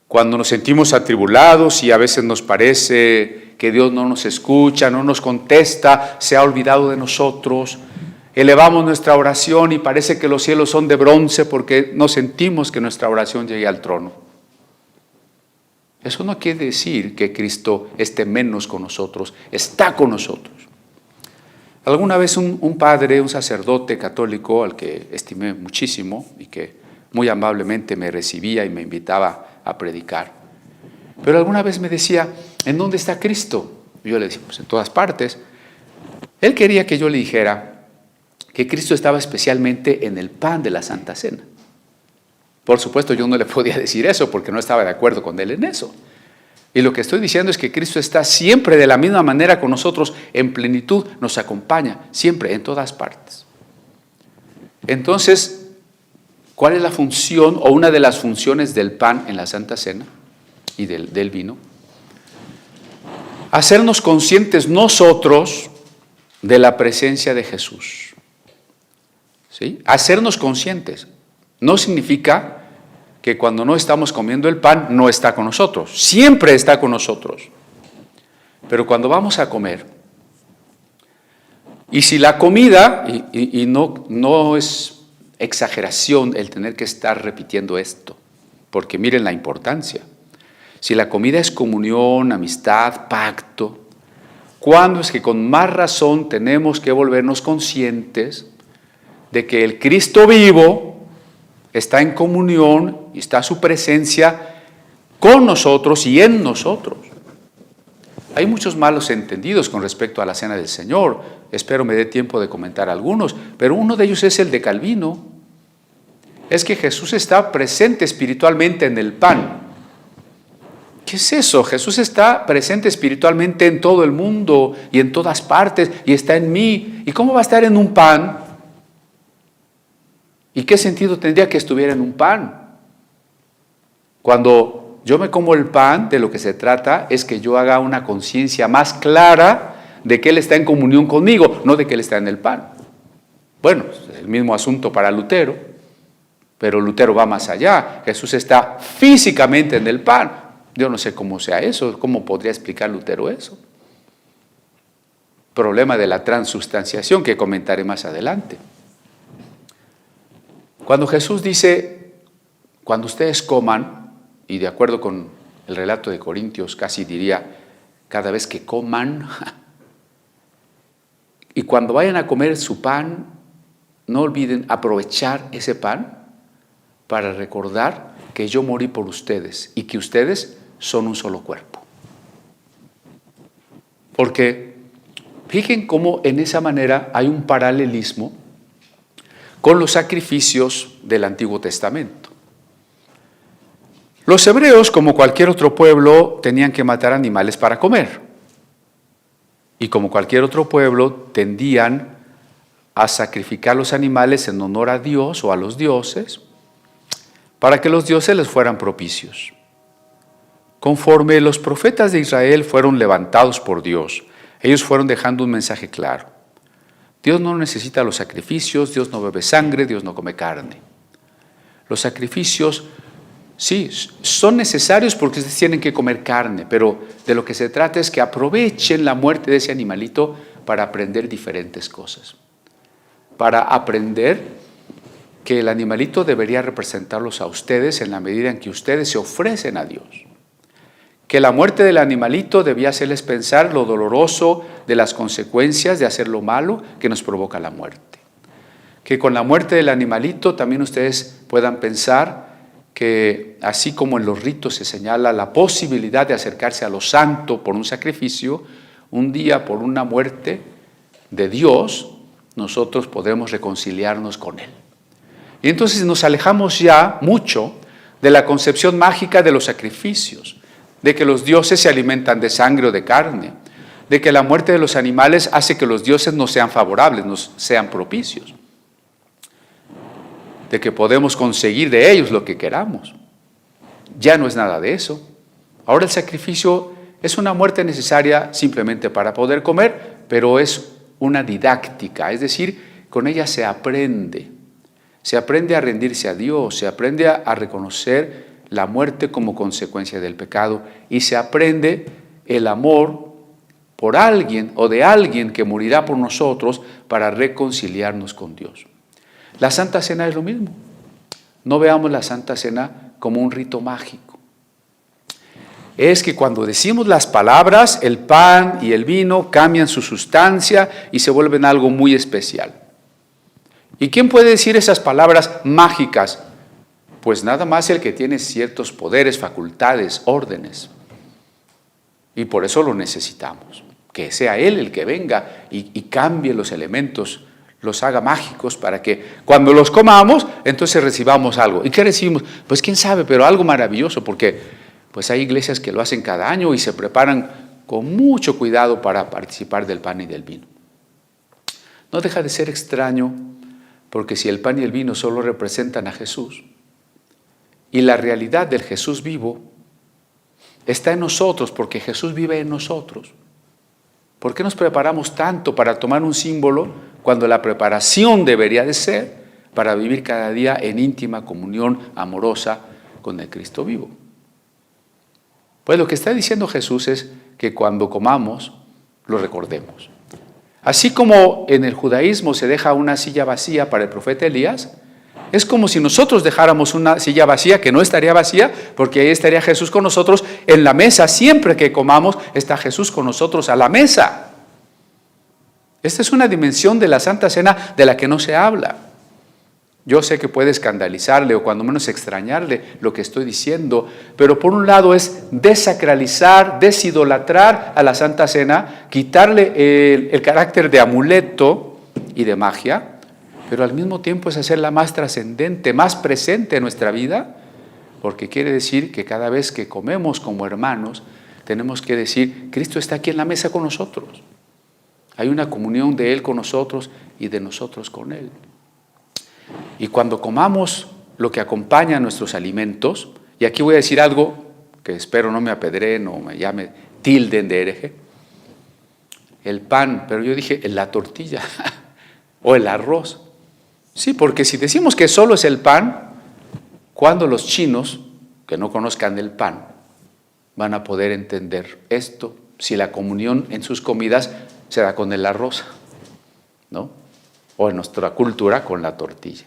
Speaker 1: Cuando nos sentimos atribulados y a veces nos parece que Dios no nos escucha, no nos contesta, se ha olvidado de nosotros, elevamos nuestra oración y parece que los cielos son de bronce porque no sentimos que nuestra oración llegue al trono. Eso no quiere decir que Cristo esté menos con nosotros, está con nosotros. Alguna vez un padre, un sacerdote católico al que estimé muchísimo y que muy amablemente me recibía y me invitaba a predicar, pero alguna vez me decía, ¿en dónde está Cristo? Y yo le decía, pues en todas partes. Él quería que yo le dijera que Cristo estaba especialmente en el pan de la Santa Cena. Por supuesto, yo no le podía decir eso porque no estaba de acuerdo con él en eso. Y lo que estoy diciendo es que Cristo está siempre de la misma manera con nosotros, en plenitud, nos acompaña, siempre, en todas partes. Entonces, ¿cuál es la función o una de las funciones del pan en la Santa Cena y del vino? Hacernos conscientes nosotros de la presencia de Jesús. ¿Sí? Hacernos conscientes no significa que cuando no estamos comiendo el pan no está con nosotros, siempre está con nosotros. Pero cuando vamos a comer, y si la comida, y no es exageración el tener que estar repitiendo esto, porque miren la importancia, si la comida es comunión, amistad, pacto, ¿cuándo es que con más razón tenemos que volvernos conscientes de que el Cristo vivo está en comunión y está su presencia con nosotros y en nosotros? Hay muchos malos entendidos con respecto a la Cena del Señor. Espero me dé tiempo de comentar algunos, pero uno de ellos es el de Calvino. Es que Jesús está presente espiritualmente en el pan. ¿Qué es eso? Jesús está presente espiritualmente en todo el mundo y en todas partes y está en mí. ¿Y cómo va a estar en un pan? ¿Y qué sentido tendría que estuviera en un pan? Cuando yo me como el pan, de lo que se trata es que yo haga una conciencia más clara de que Él está en comunión conmigo, no de que Él está en el pan. Bueno, es el mismo asunto para Lutero, pero Lutero va más allá. Jesús está físicamente en el pan. Yo no sé cómo sea eso, cómo podría explicar Lutero eso. Problema de la transustanciación que comentaré más adelante. Cuando Jesús dice, cuando ustedes coman, y de acuerdo con el relato de Corintios, casi diría, cada vez que coman, y cuando vayan a comer su pan, no olviden aprovechar ese pan para recordar que yo morí por ustedes y que ustedes son un solo cuerpo. Porque fijen cómo en esa manera hay un paralelismo con los sacrificios del Antiguo Testamento. Los hebreos, como cualquier otro pueblo, tenían que matar animales para comer. Y como cualquier otro pueblo, tendían a sacrificar los animales en honor a Dios o a los dioses, para que los dioses les fueran propicios. Conforme los profetas de Israel fueron levantados por Dios, ellos fueron dejando un mensaje claro. Dios no necesita los sacrificios, Dios no bebe sangre, Dios no come carne. Los sacrificios, sí, son necesarios porque ustedes tienen que comer carne, pero de lo que se trata es que aprovechen la muerte de ese animalito para aprender diferentes cosas. Para aprender que el animalito debería representarlos a ustedes en la medida en que ustedes se ofrecen a Dios. Que la muerte del animalito debía hacerles pensar lo doloroso de las consecuencias de hacer lo malo que nos provoca la muerte. Que con la muerte del animalito también ustedes puedan pensar que así como en los ritos se señala la posibilidad de acercarse a lo santo por un sacrificio, un día por una muerte de Dios, nosotros podemos reconciliarnos con Él. Y entonces nos alejamos ya mucho de la concepción mágica de los sacrificios, de que los dioses se alimentan de sangre o de carne, de que la muerte de los animales hace que los dioses nos sean favorables, nos sean propicios, de que podemos conseguir de ellos lo que queramos. Ya no es nada de eso. Ahora el sacrificio es una muerte necesaria simplemente para poder comer, pero es una didáctica, es decir, con ella se aprende a rendirse a Dios, se aprende a reconocer la muerte como consecuencia del pecado y se aprende el amor por alguien o de alguien que morirá por nosotros para reconciliarnos con Dios. La Santa Cena es lo mismo. No veamos la Santa Cena como un rito mágico. Es que cuando decimos las palabras, el pan y el vino cambian su sustancia y se vuelven algo muy especial. ¿Y quién puede decir esas palabras mágicas? Pues nada más el que tiene ciertos poderes, facultades, órdenes. Y por eso lo necesitamos. Que sea Él el que venga y cambie los elementos, los haga mágicos para que cuando los comamos, entonces recibamos algo. ¿Y qué recibimos? Pues quién sabe, pero algo maravilloso, porque pues hay iglesias que lo hacen cada año y se preparan con mucho cuidado para participar del pan y del vino. No deja de ser extraño, porque si el pan y el vino solo representan a Jesús, y la realidad del Jesús vivo está en nosotros, porque Jesús vive en nosotros. ¿Por qué nos preparamos tanto para tomar un símbolo cuando la preparación debería de ser para vivir cada día en íntima comunión amorosa con el Cristo vivo? Pues lo que está diciendo Jesús es que cuando comamos, lo recordemos. Así como en el judaísmo se deja una silla vacía para el profeta Elías, es como si nosotros dejáramos una silla vacía, que no estaría vacía, porque ahí estaría Jesús con nosotros en la mesa. Siempre que comamos, está Jesús con nosotros a la mesa. Esta es una dimensión de la Santa Cena de la que no se habla. Yo sé que puede escandalizarle o cuando menos extrañarle lo que estoy diciendo, pero por un lado es desacralizar, desidolatrar a la Santa Cena, quitarle el carácter de amuleto y de magia, pero al mismo tiempo es hacerla más trascendente, más presente en nuestra vida, porque quiere decir que cada vez que comemos como hermanos, tenemos que decir, Cristo está aquí en la mesa con nosotros. Hay una comunión de Él con nosotros y de nosotros con Él. Y cuando comamos lo que acompaña a nuestros alimentos, y aquí voy a decir algo que espero no me apedreen o me llame tilden de hereje, el pan, pero yo dije la tortilla o el arroz. Sí, porque si decimos que solo es el pan, cuando los chinos, que no conozcan el pan, van a poder entender esto si la comunión en sus comidas se da con el arroz, ¿no? O en nuestra cultura con la tortilla.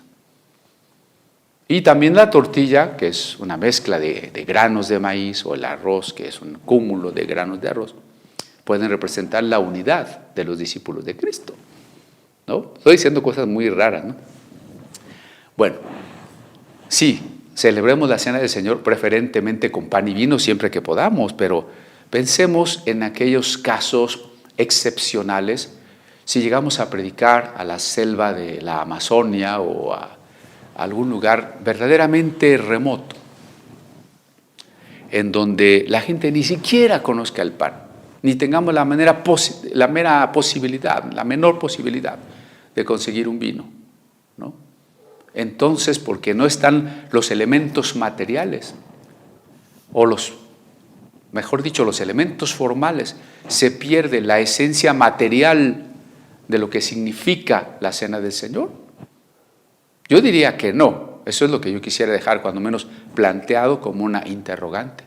Speaker 1: Y también la tortilla, que es una mezcla de granos de maíz, o el arroz, que es un cúmulo de granos de arroz, pueden representar la unidad de los discípulos de Cristo, ¿no? Estoy diciendo cosas muy raras, ¿no? Bueno, sí, celebremos la Cena del Señor preferentemente con pan y vino siempre que podamos, pero pensemos en aquellos casos excepcionales. Si llegamos a predicar a la selva de la Amazonia o a algún lugar verdaderamente remoto, en donde la gente ni siquiera conozca el pan, ni tengamos la menor posibilidad de conseguir un vino, ¿no? Entonces, porque no están los elementos materiales, o mejor dicho, los elementos formales, se pierde la esencia material de lo que significa la Cena del Señor. Yo diría que no. Eso es lo que yo quisiera dejar cuando menos planteado como una interrogante.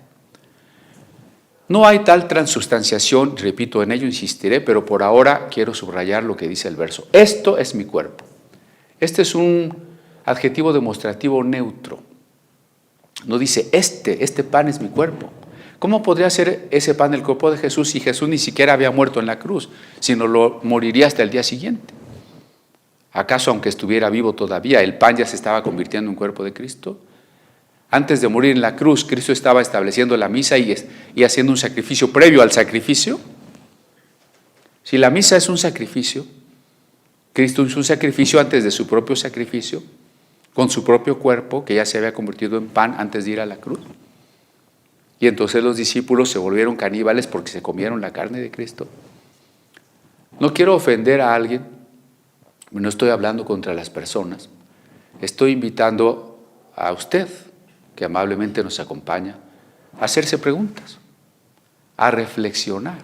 Speaker 1: No hay tal transubstanciación, repito, en ello insistiré, pero por ahora quiero subrayar lo que dice el verso. Esto es mi cuerpo. Este es un adjetivo demostrativo neutro. No dice este pan es mi cuerpo. ¿Cómo podría ser ese pan el cuerpo de Jesús si Jesús ni siquiera había muerto en la cruz, sino lo moriría hasta el día siguiente? ¿Acaso, aunque estuviera vivo todavía, el pan ya se estaba convirtiendo en cuerpo de Cristo? Antes de morir en la cruz, Cristo estaba estableciendo la misa y haciendo un sacrificio previo al sacrificio. Si la misa es un sacrificio, Cristo hizo un sacrificio antes de su propio sacrificio, con su propio cuerpo, que ya se había convertido en pan antes de ir a la cruz. Y entonces los discípulos se volvieron caníbales porque se comieron la carne de Cristo. No quiero ofender a alguien. No estoy hablando contra las personas, estoy invitando a usted, que amablemente nos acompaña, a hacerse preguntas, a reflexionar.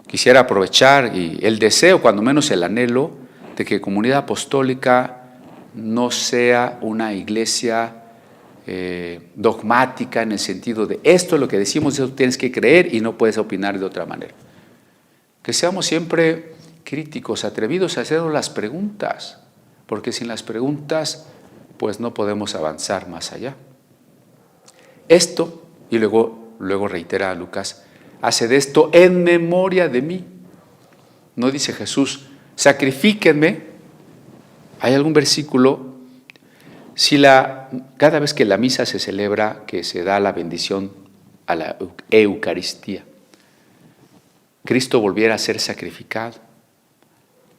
Speaker 1: Quisiera aprovechar y el deseo, cuando menos el anhelo, de que Comunidad Apostólica no sea una iglesia dogmática en el sentido de esto es lo que decimos, eso tienes que creer y no puedes opinar de otra manera. Que seamos siempre críticos, atrevidos a hacernos las preguntas, porque sin las preguntas pues no podemos avanzar más allá. Esto, y luego reitera Lucas, haced esto en memoria de mí. No dice Jesús, sacrifíquenme. ¿Hay algún versículo? Cada vez que la misa se celebra, que se da la bendición a la Eucaristía, Cristo volviera a ser sacrificado,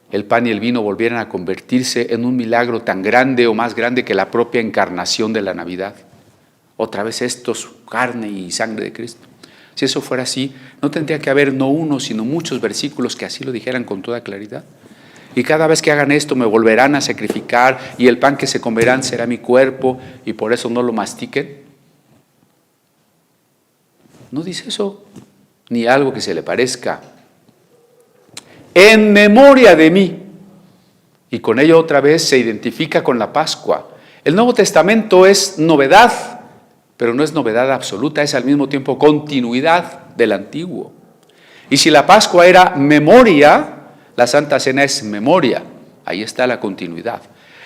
Speaker 1: el pan y el vino volvieran a convertirse en un milagro tan grande o más grande que la propia encarnación de la Navidad. Otra vez esto es carne y sangre de Cristo. Si eso fuera así, no tendría que haber no uno, sino muchos versículos que así lo dijeran con toda claridad. Y cada vez que hagan esto me volverán a sacrificar y el pan que se comerán será mi cuerpo y por eso no lo mastiquen. No dice eso, ni algo que se le parezca. En memoria de mí. Y con ello otra vez se identifica con la Pascua. El Nuevo Testamento es novedad, pero no es novedad absoluta, es al mismo tiempo continuidad del Antiguo. Y si la Pascua era memoria, la Santa Cena es memoria. Ahí está la continuidad.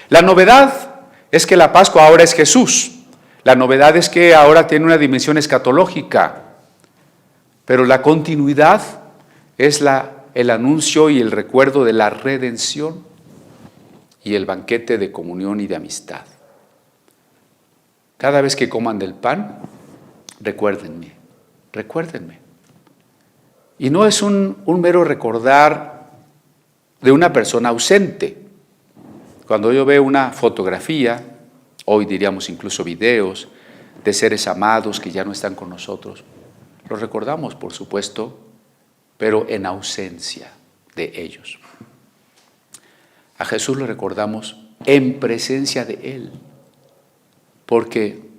Speaker 1: La novedad es que la Pascua ahora es Jesús. La novedad es que ahora tiene una dimensión escatológica. Pero la continuidad es el anuncio y el recuerdo de la redención y el banquete de comunión y de amistad. Cada vez que coman del pan, recuérdenme. Y no es un mero recordar de una persona ausente. Cuando yo veo una fotografía, hoy diríamos incluso videos, de seres amados que ya no están con nosotros, los recordamos, por supuesto, pero en ausencia de ellos. A Jesús lo recordamos en presencia de Él, porque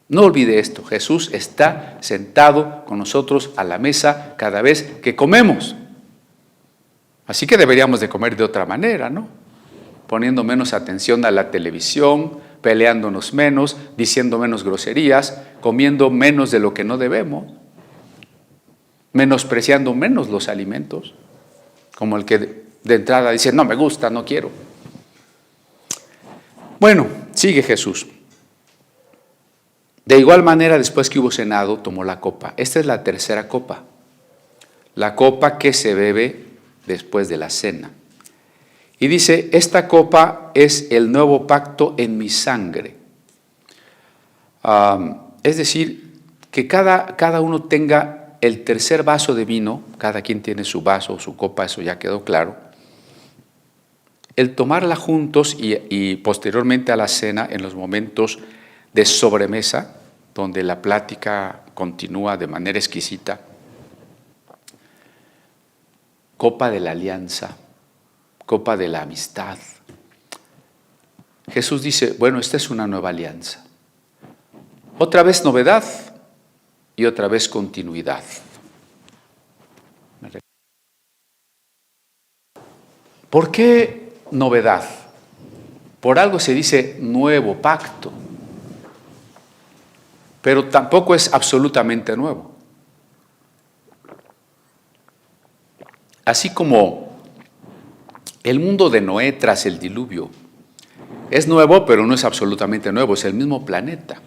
Speaker 1: no olvide esto, Jesús está sentado con nosotros a la mesa cada vez que comemos. Así que deberíamos de comer de otra manera, ¿no? Poniendo menos atención a la televisión, peleándonos menos, diciendo menos groserías, comiendo menos de lo que no debemos, menospreciando menos los alimentos, como el que de entrada dice, no me gusta, no quiero. Bueno, sigue Jesús. De igual manera, después que hubo cenado, tomó la copa. Esta es la tercera copa, la copa que se bebe después de la cena. Y dice, esta copa es el nuevo pacto en mi sangre. Es decir, que cada uno tenga el tercer vaso de vino, cada quien tiene su vaso o su copa, eso ya quedó claro. El tomarla juntos y posteriormente a la cena, en los momentos de sobremesa, donde la plática continúa de manera exquisita. Copa de la alianza, copa de la amistad. Jesús dice, bueno, esta es una nueva alianza. Otra vez novedad y otra vez continuidad. ¿Por qué novedad? Por algo se dice nuevo pacto, pero tampoco es absolutamente nuevo. Así como el mundo de Noé tras el diluvio es nuevo, pero no es absolutamente nuevo, es el mismo planeta.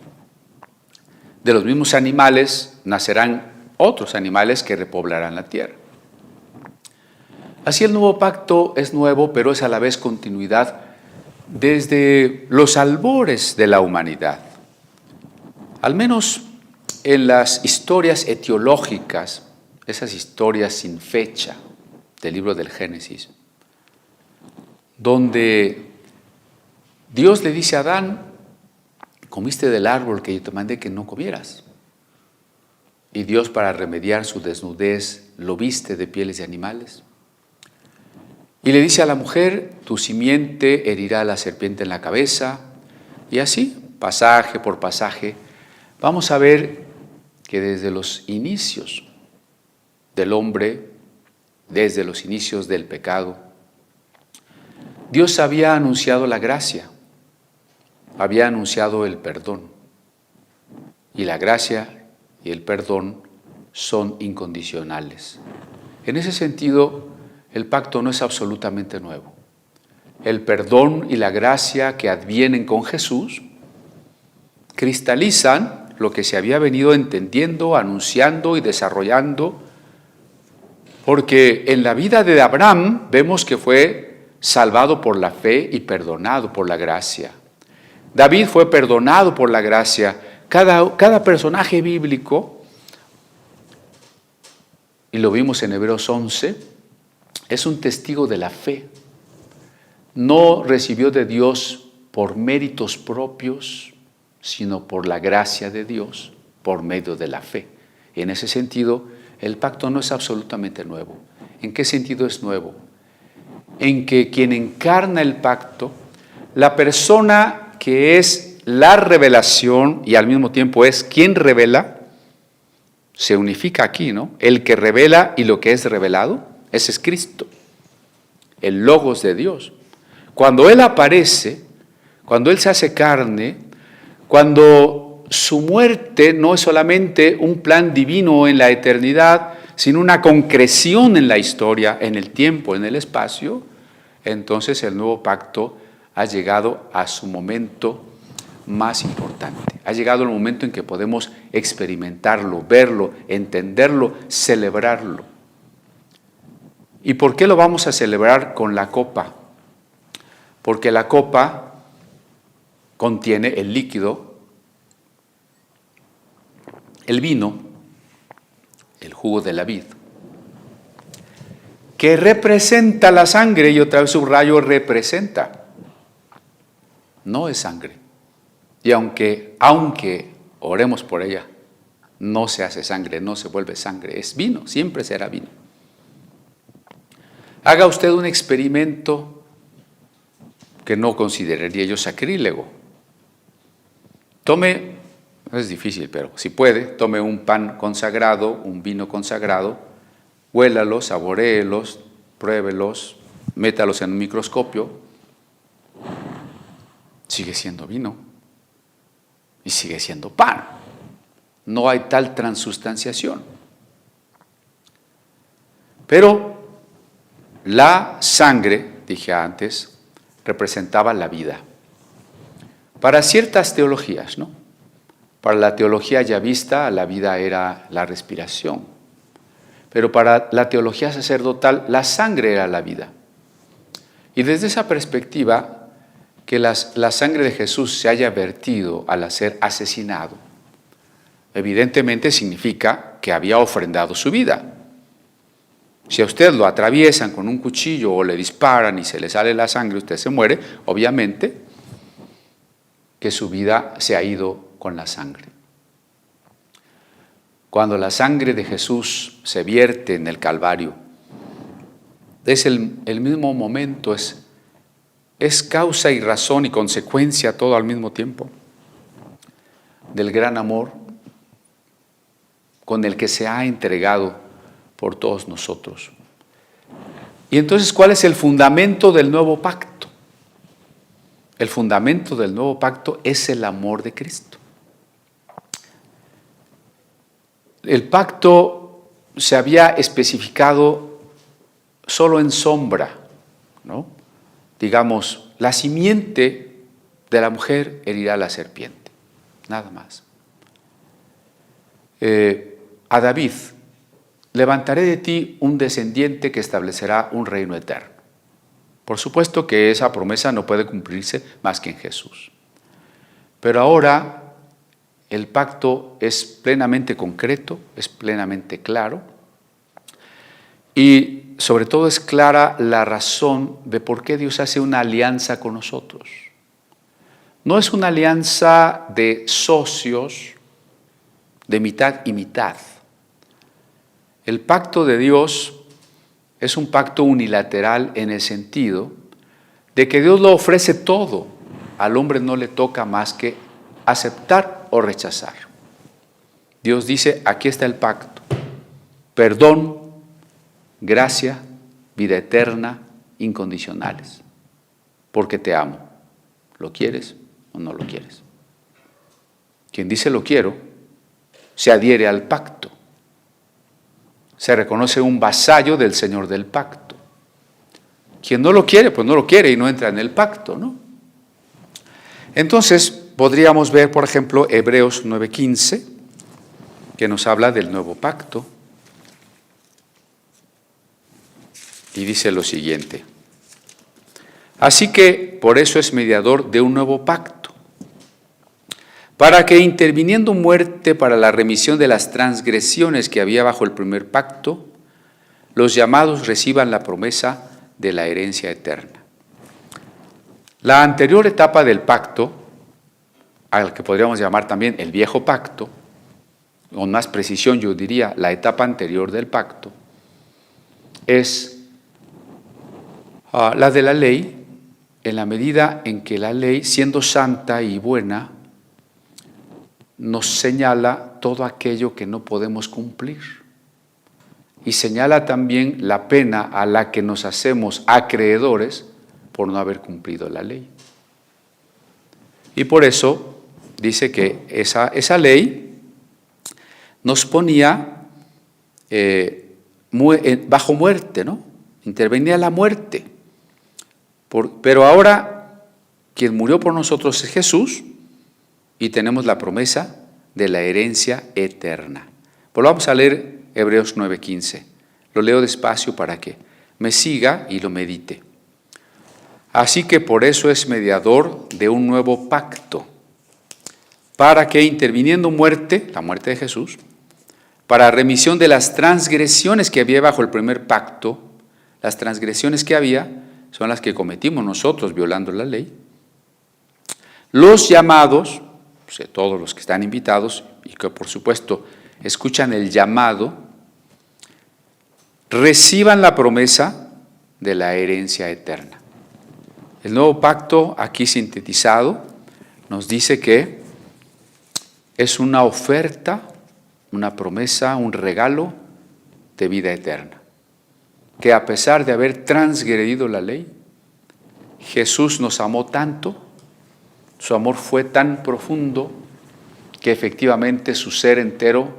Speaker 1: De los mismos animales nacerán otros animales que repoblarán la tierra. Así el nuevo pacto es nuevo, pero es a la vez continuidad desde los albores de la humanidad. Al menos en las historias etiológicas, esas historias sin fecha del libro del Génesis, donde Dios le dice a Adán, comiste del árbol que yo te mandé que no comieras. Y Dios, para remediar su desnudez, lo viste de pieles de animales. Y le dice a la mujer, tu simiente herirá a la serpiente en la cabeza. Y así, pasaje por pasaje, vamos a ver que desde los inicios del hombre, desde los inicios del pecado, Dios había anunciado la gracia, había anunciado el perdón. Y la gracia y el perdón son incondicionales. En ese sentido, el pacto no es absolutamente nuevo. El perdón y la gracia que advienen con Jesús cristalizan lo que se había venido entendiendo, anunciando y desarrollando, porque en la vida de Abraham vemos que fue salvado por la fe y perdonado por la gracia. David fue perdonado por la gracia. Cada personaje bíblico, y lo vimos en Hebreos 11, es un testigo de la fe. No recibió de Dios por méritos propios, sino por la gracia de Dios, por medio de la fe. En ese sentido, el pacto no es absolutamente nuevo. ¿En qué sentido es nuevo? En que quien encarna el pacto, la persona que es la revelación y al mismo tiempo es quien revela, se unifica aquí, ¿no? El que revela y lo que es revelado, ese es Cristo, el Logos de Dios. Cuando Él aparece, cuando Él se hace carne, cuando su muerte no es solamente un plan divino en la eternidad, sino una concreción en la historia, en el tiempo, en el espacio, entonces el nuevo pacto ha llegado a su momento más importante. Ha llegado el momento en que podemos experimentarlo, verlo, entenderlo, celebrarlo. ¿Y por qué lo vamos a celebrar con la copa? Porque la copa contiene el líquido, el vino, el jugo de la vid, que representa la sangre, y otra vez subrayo, representa, no es sangre. Y aunque oremos por ella, no se hace sangre, no se vuelve sangre, es vino, siempre será vino. Haga usted un experimento que no consideraría yo sacrílego. Tome, es difícil, pero si puede, tome un pan consagrado, un vino consagrado, huélalos, saboréelos, pruébelos, métalos en un microscopio sigue siendo vino y sigue siendo pan. No hay tal transustanciación. Pero la sangre, dije antes, representaba la vida. Para ciertas teologías, ¿no? Para la teología yavista, la vida era la respiración. Pero para la teología sacerdotal, la sangre era la vida. Y desde esa perspectiva, que la sangre de Jesús se haya vertido al ser asesinado, evidentemente significa que había ofrendado su vida. Si a usted lo atraviesan con un cuchillo o le disparan y se le sale la sangre, usted se muere, obviamente que su vida se ha ido con la sangre. Cuando la sangre de Jesús se vierte en el Calvario, es el mismo momento, es causa y razón y consecuencia todo al mismo tiempo del gran amor con el que se ha entregado por todos nosotros. Y entonces, ¿cuál es el fundamento del nuevo pacto? El fundamento del nuevo pacto es el amor de Cristo. El pacto se había especificado solo en sombra, ¿no? Digamos, la simiente de la mujer herirá a la serpiente, nada más. A David, levantaré de ti un descendiente que establecerá un reino eterno. Por supuesto que esa promesa no puede cumplirse más que en Jesús. Pero ahora el pacto es plenamente concreto, es plenamente claro y sobre todo es clara la razón de por qué Dios hace una alianza con nosotros. No es una alianza de socios de mitad y mitad. El pacto de Dios es un pacto unilateral en el sentido de que Dios lo ofrece todo. Al hombre no le toca más que aceptar o rechazar. Dios dice, aquí está el pacto. Perdón, gracia, vida eterna, incondicionales. Porque te amo. ¿Lo quieres o no lo quieres? Quien dice lo quiero, se adhiere al pacto. Se reconoce un vasallo del Señor del pacto. Quien no lo quiere, pues no lo quiere y no entra en el pacto, ¿no? Entonces, podríamos ver, por ejemplo, Hebreos 9:15, que nos habla del nuevo pacto. Y dice lo siguiente: así que por eso es mediador de un nuevo pacto, para que interviniendo muerte para la remisión de las transgresiones que había bajo el primer pacto, los llamados reciban la promesa de la herencia eterna. La anterior etapa del pacto, al que podríamos llamar también el viejo pacto, con más precisión yo diría la etapa anterior del pacto, es la de la ley, en la medida en que la ley, siendo santa y buena, nos señala todo aquello que no podemos cumplir y señala también la pena a la que nos hacemos acreedores por no haber cumplido la ley. Y por eso dice que esa ley nos ponía bajo muerte, ¿no? Intervenía la muerte. Pero ahora quien murió por nosotros es Jesús y tenemos la promesa de la herencia eterna. Volvamos a leer Hebreos 9:15. Lo leo despacio para que me siga y lo medite. Así que por eso es mediador de un nuevo pacto, para que interviniendo muerte, la muerte de Jesús, para remisión de las transgresiones que había bajo el primer pacto, las transgresiones que había son las que cometimos nosotros violando la ley, los llamados, o sea, todos los que están invitados y que por supuesto escuchan el llamado, reciban la promesa de la herencia eterna. El nuevo pacto, aquí sintetizado, nos dice que es una oferta, una promesa, un regalo de vida eterna. Que a pesar de haber transgredido la ley, Jesús nos amó tanto Su amor fue tan profundo que efectivamente su ser entero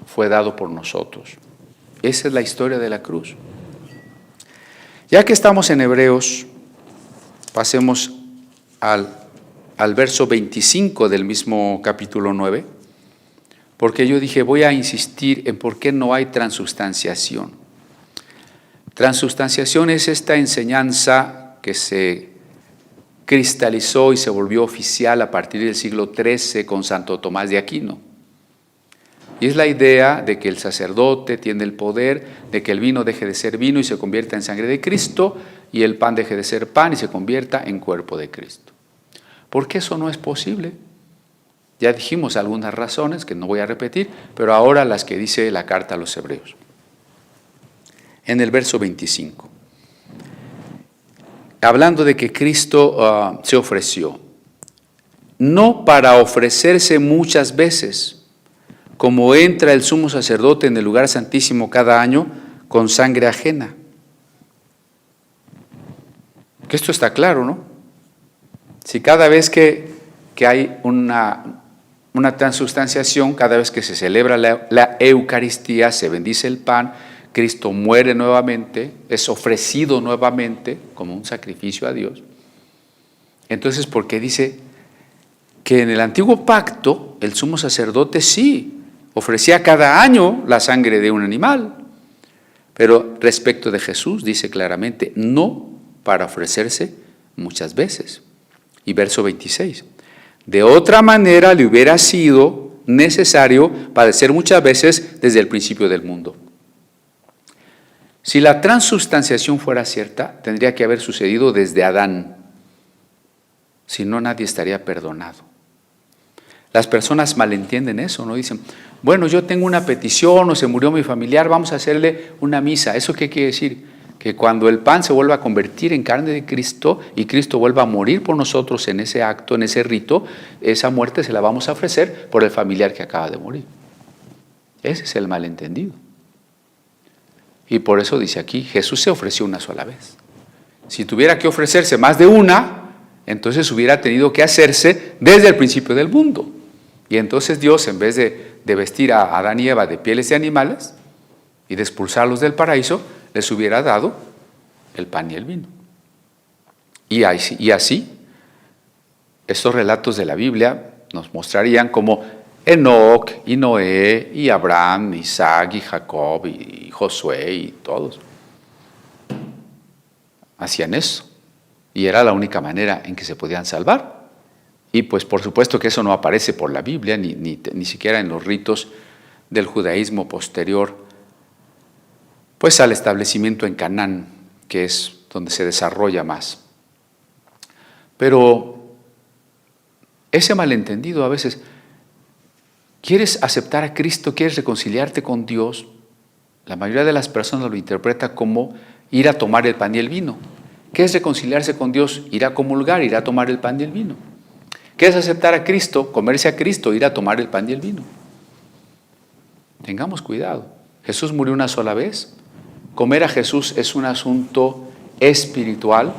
Speaker 1: fue dado por nosotros. Esa es la historia de la cruz. Ya que estamos en Hebreos, pasemos al verso 25 del mismo capítulo 9, porque yo dije, voy a insistir en por qué no hay transubstanciación. Transubstanciación es esta enseñanza que se cristalizó y se volvió oficial a partir del siglo XIII con Santo Tomás de Aquino. Y es la idea de que el sacerdote tiene el poder de que el vino deje de ser vino y se convierta en sangre de Cristo, y el pan deje de ser pan y se convierta en cuerpo de Cristo. ¿Por qué eso no es posible? Ya dijimos algunas razones que no voy a repetir, pero ahora las que dice la carta a los Hebreos. En el verso 25, hablando de que Cristo se ofreció, no para ofrecerse muchas veces, como entra el sumo sacerdote en el lugar santísimo cada año con sangre ajena. Que esto está claro, ¿no? Si cada vez que hay una transubstanciación, cada vez que se celebra la Eucaristía, se bendice el pan, Cristo muere nuevamente, es ofrecido nuevamente como un sacrificio a Dios. Entonces, ¿por qué dice que en el antiguo pacto el sumo sacerdote sí ofrecía cada año la sangre de un animal? Pero respecto de Jesús dice claramente, no para ofrecerse muchas veces. Y verso 26, de otra manera le hubiera sido necesario padecer muchas veces desde el principio del mundo. Si la transubstanciación fuera cierta, tendría que haber sucedido desde Adán. Si no, nadie estaría perdonado. Las personas malentienden eso, ¿no? Dicen, bueno, yo tengo una petición o se murió mi familiar, vamos a hacerle una misa. ¿Eso qué quiere decir? Que cuando el pan se vuelva a convertir en carne de Cristo y Cristo vuelva a morir por nosotros en ese acto, en ese rito, esa muerte se la vamos a ofrecer por el familiar que acaba de morir. Ese es el malentendido. Y por eso dice aquí, Jesús se ofreció una sola vez. Si tuviera que ofrecerse más de una, entonces hubiera tenido que hacerse desde el principio del mundo. Y entonces Dios, en vez de vestir a Adán y Eva de pieles de animales y de expulsarlos del paraíso, les hubiera dado el pan y el vino. Y así, estos relatos de la Biblia nos mostrarían cómo Enoc y Noé y Abraham, Isaac y Jacob y Josué y todos hacían eso. Y era la única manera en que se podían salvar. Y pues por supuesto que eso no aparece por la Biblia, ni siquiera en los ritos del judaísmo posterior, pues al establecimiento en Canaán, que es donde se desarrolla más. Pero ese malentendido a veces, ¿quieres aceptar a Cristo? ¿Quieres reconciliarte con Dios? La mayoría de las personas lo interpreta como ir a tomar el pan y el vino. ¿Qué es reconciliarse con Dios? Ir a comulgar, ir a tomar el pan y el vino. ¿Qué es aceptar a Cristo? Comerse a Cristo, ir a tomar el pan y el vino. Tengamos cuidado. Jesús murió una sola vez. Comer a Jesús es un asunto espiritual,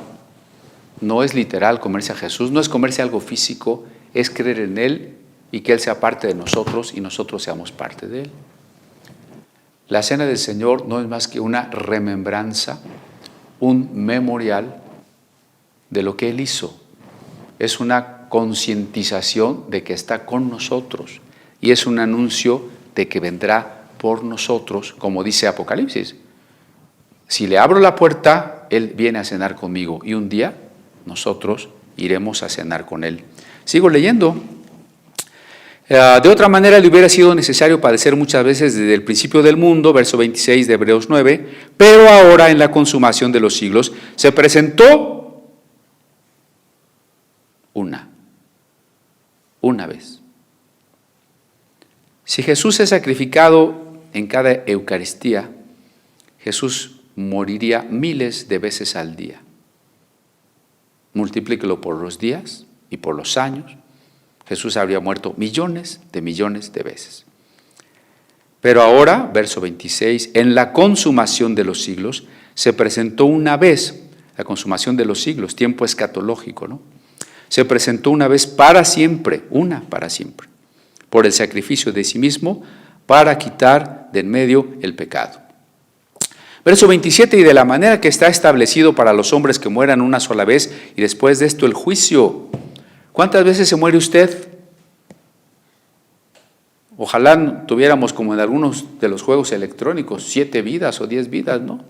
Speaker 1: no es literal comerse a Jesús, no es comerse algo físico, es creer en Él y que Él sea parte de nosotros y nosotros seamos parte de Él. La cena del Señor no es más que una remembranza, un memorial de lo que Él hizo. Es una concientización de que está con nosotros y es un anuncio de que vendrá por nosotros, como dice Apocalipsis. Si le abro la puerta, Él viene a cenar conmigo y un día nosotros iremos a cenar con Él. Sigo leyendo. De otra manera le hubiera sido necesario padecer muchas veces desde el principio del mundo, verso 26 de Hebreos 9, pero ahora en la consumación de los siglos se presentó una vez. Si Jesús es sacrificado en cada Eucaristía, Jesús moriría miles de veces al día. Multiplíquelo por los días y por los años. Jesús habría muerto millones de veces. Pero ahora, verso 26, en la consumación de los siglos, se presentó una vez, la consumación de los siglos, tiempo escatológico, ¿no? Se presentó una vez para siempre, por el sacrificio de sí mismo, para quitar de en medio el pecado. Verso 27, y de la manera que está establecido para los hombres que mueran una sola vez, y después de esto el juicio. ¿Cuántas veces se muere usted? Ojalá tuviéramos como en algunos de los juegos electrónicos, 7 vidas o 10 vidas, ¿no?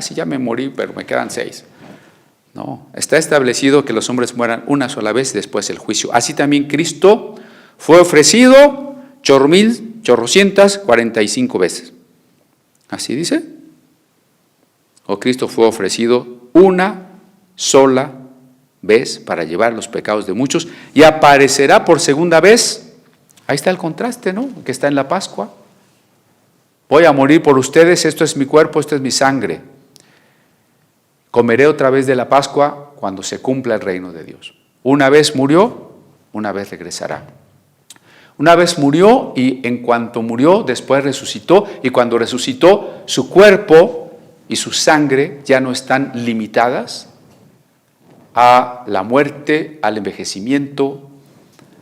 Speaker 1: Sí, ya me morí, pero me quedan 6. No, está establecido que los hombres mueran una sola vez y después el juicio. Así también Cristo fue ofrecido 445 veces. ¿Así dice? O Cristo fue ofrecido una sola vez para llevar los pecados de muchos y aparecerá por segunda vez. Ahí está el contraste, ¿no? Que está en la Pascua. Voy a morir por ustedes, esto es mi cuerpo, esto es mi sangre. Comeré otra vez de la Pascua cuando se cumpla el reino de Dios. Una vez murió, una vez regresará. Una vez murió y en cuanto murió, después resucitó, y cuando resucitó, su cuerpo y su sangre ya no están limitadas a la muerte, al envejecimiento,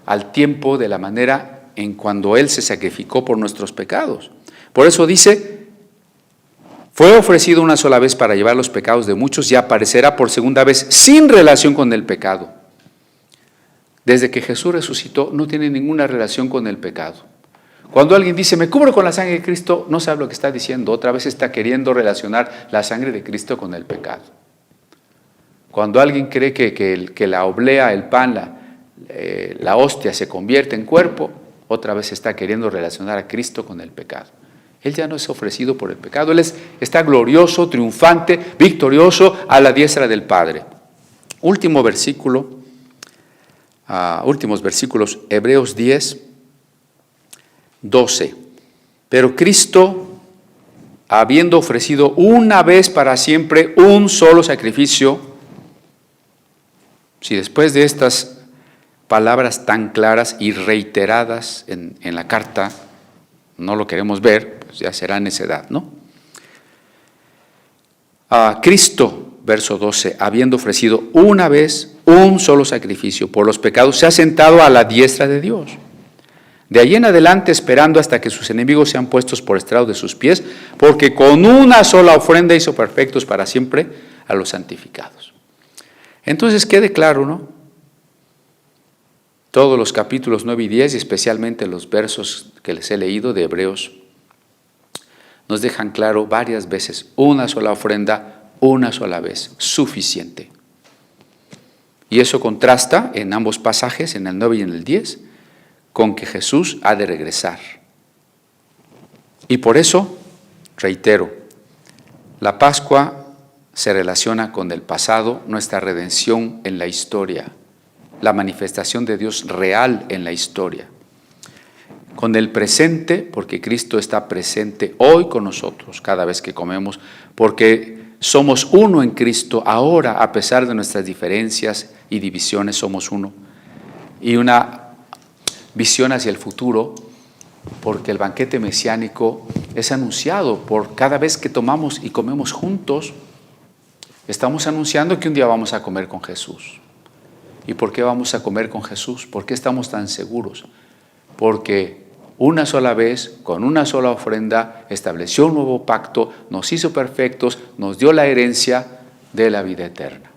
Speaker 1: al tiempo, de la manera en cuando Él se sacrificó por nuestros pecados. Por eso dice, fue ofrecido una sola vez para llevar los pecados de muchos y aparecerá por segunda vez sin relación con el pecado. Desde que Jesús resucitó no tiene ninguna relación con el pecado. Cuando alguien dice, me cubro con la sangre de Cristo, no sabe lo que está diciendo. Otra vez está queriendo relacionar la sangre de Cristo con el pecado. Cuando alguien cree que la oblea, el pan, la hostia se convierte en cuerpo, otra vez está queriendo relacionar a Cristo con el pecado. Él ya no es ofrecido por el pecado. Él está glorioso, triunfante, victorioso a la diestra del Padre. Últimos versículos, Hebreos 10, 12. Pero Cristo, habiendo ofrecido una vez para siempre un solo sacrificio, si después de estas palabras tan claras y reiteradas en la carta no lo queremos ver, pues ya será necedad, ¿no? Cristo, verso 12, habiendo ofrecido una vez un solo sacrificio por los pecados, se ha sentado a la diestra de Dios. De ahí en adelante esperando hasta que sus enemigos sean puestos por estrado de sus pies, porque con una sola ofrenda hizo perfectos para siempre a los santificados. Entonces quede claro, ¿no? Todos los capítulos 9 y 10, y especialmente los versos que les he leído de Hebreos, nos dejan claro varias veces, una sola ofrenda, una sola vez, suficiente. Y eso contrasta en ambos pasajes, en el 9 y en el 10, con que Jesús ha de regresar. Y por eso, reitero, la Pascua se relaciona con el pasado, nuestra redención en la historia, la manifestación de Dios real en la historia. Con el presente, porque Cristo está presente hoy con nosotros cada vez que comemos, porque somos uno en Cristo ahora, a pesar de nuestras diferencias y divisiones, somos uno. Y una visión hacia el futuro, porque el banquete mesiánico es anunciado por cada vez que tomamos y comemos juntos, estamos anunciando que un día vamos a comer con Jesús. ¿Y por qué vamos a comer con Jesús? ¿Por qué estamos tan seguros? Porque una sola vez, con una sola ofrenda, estableció un nuevo pacto, nos hizo perfectos, nos dio la herencia de la vida eterna.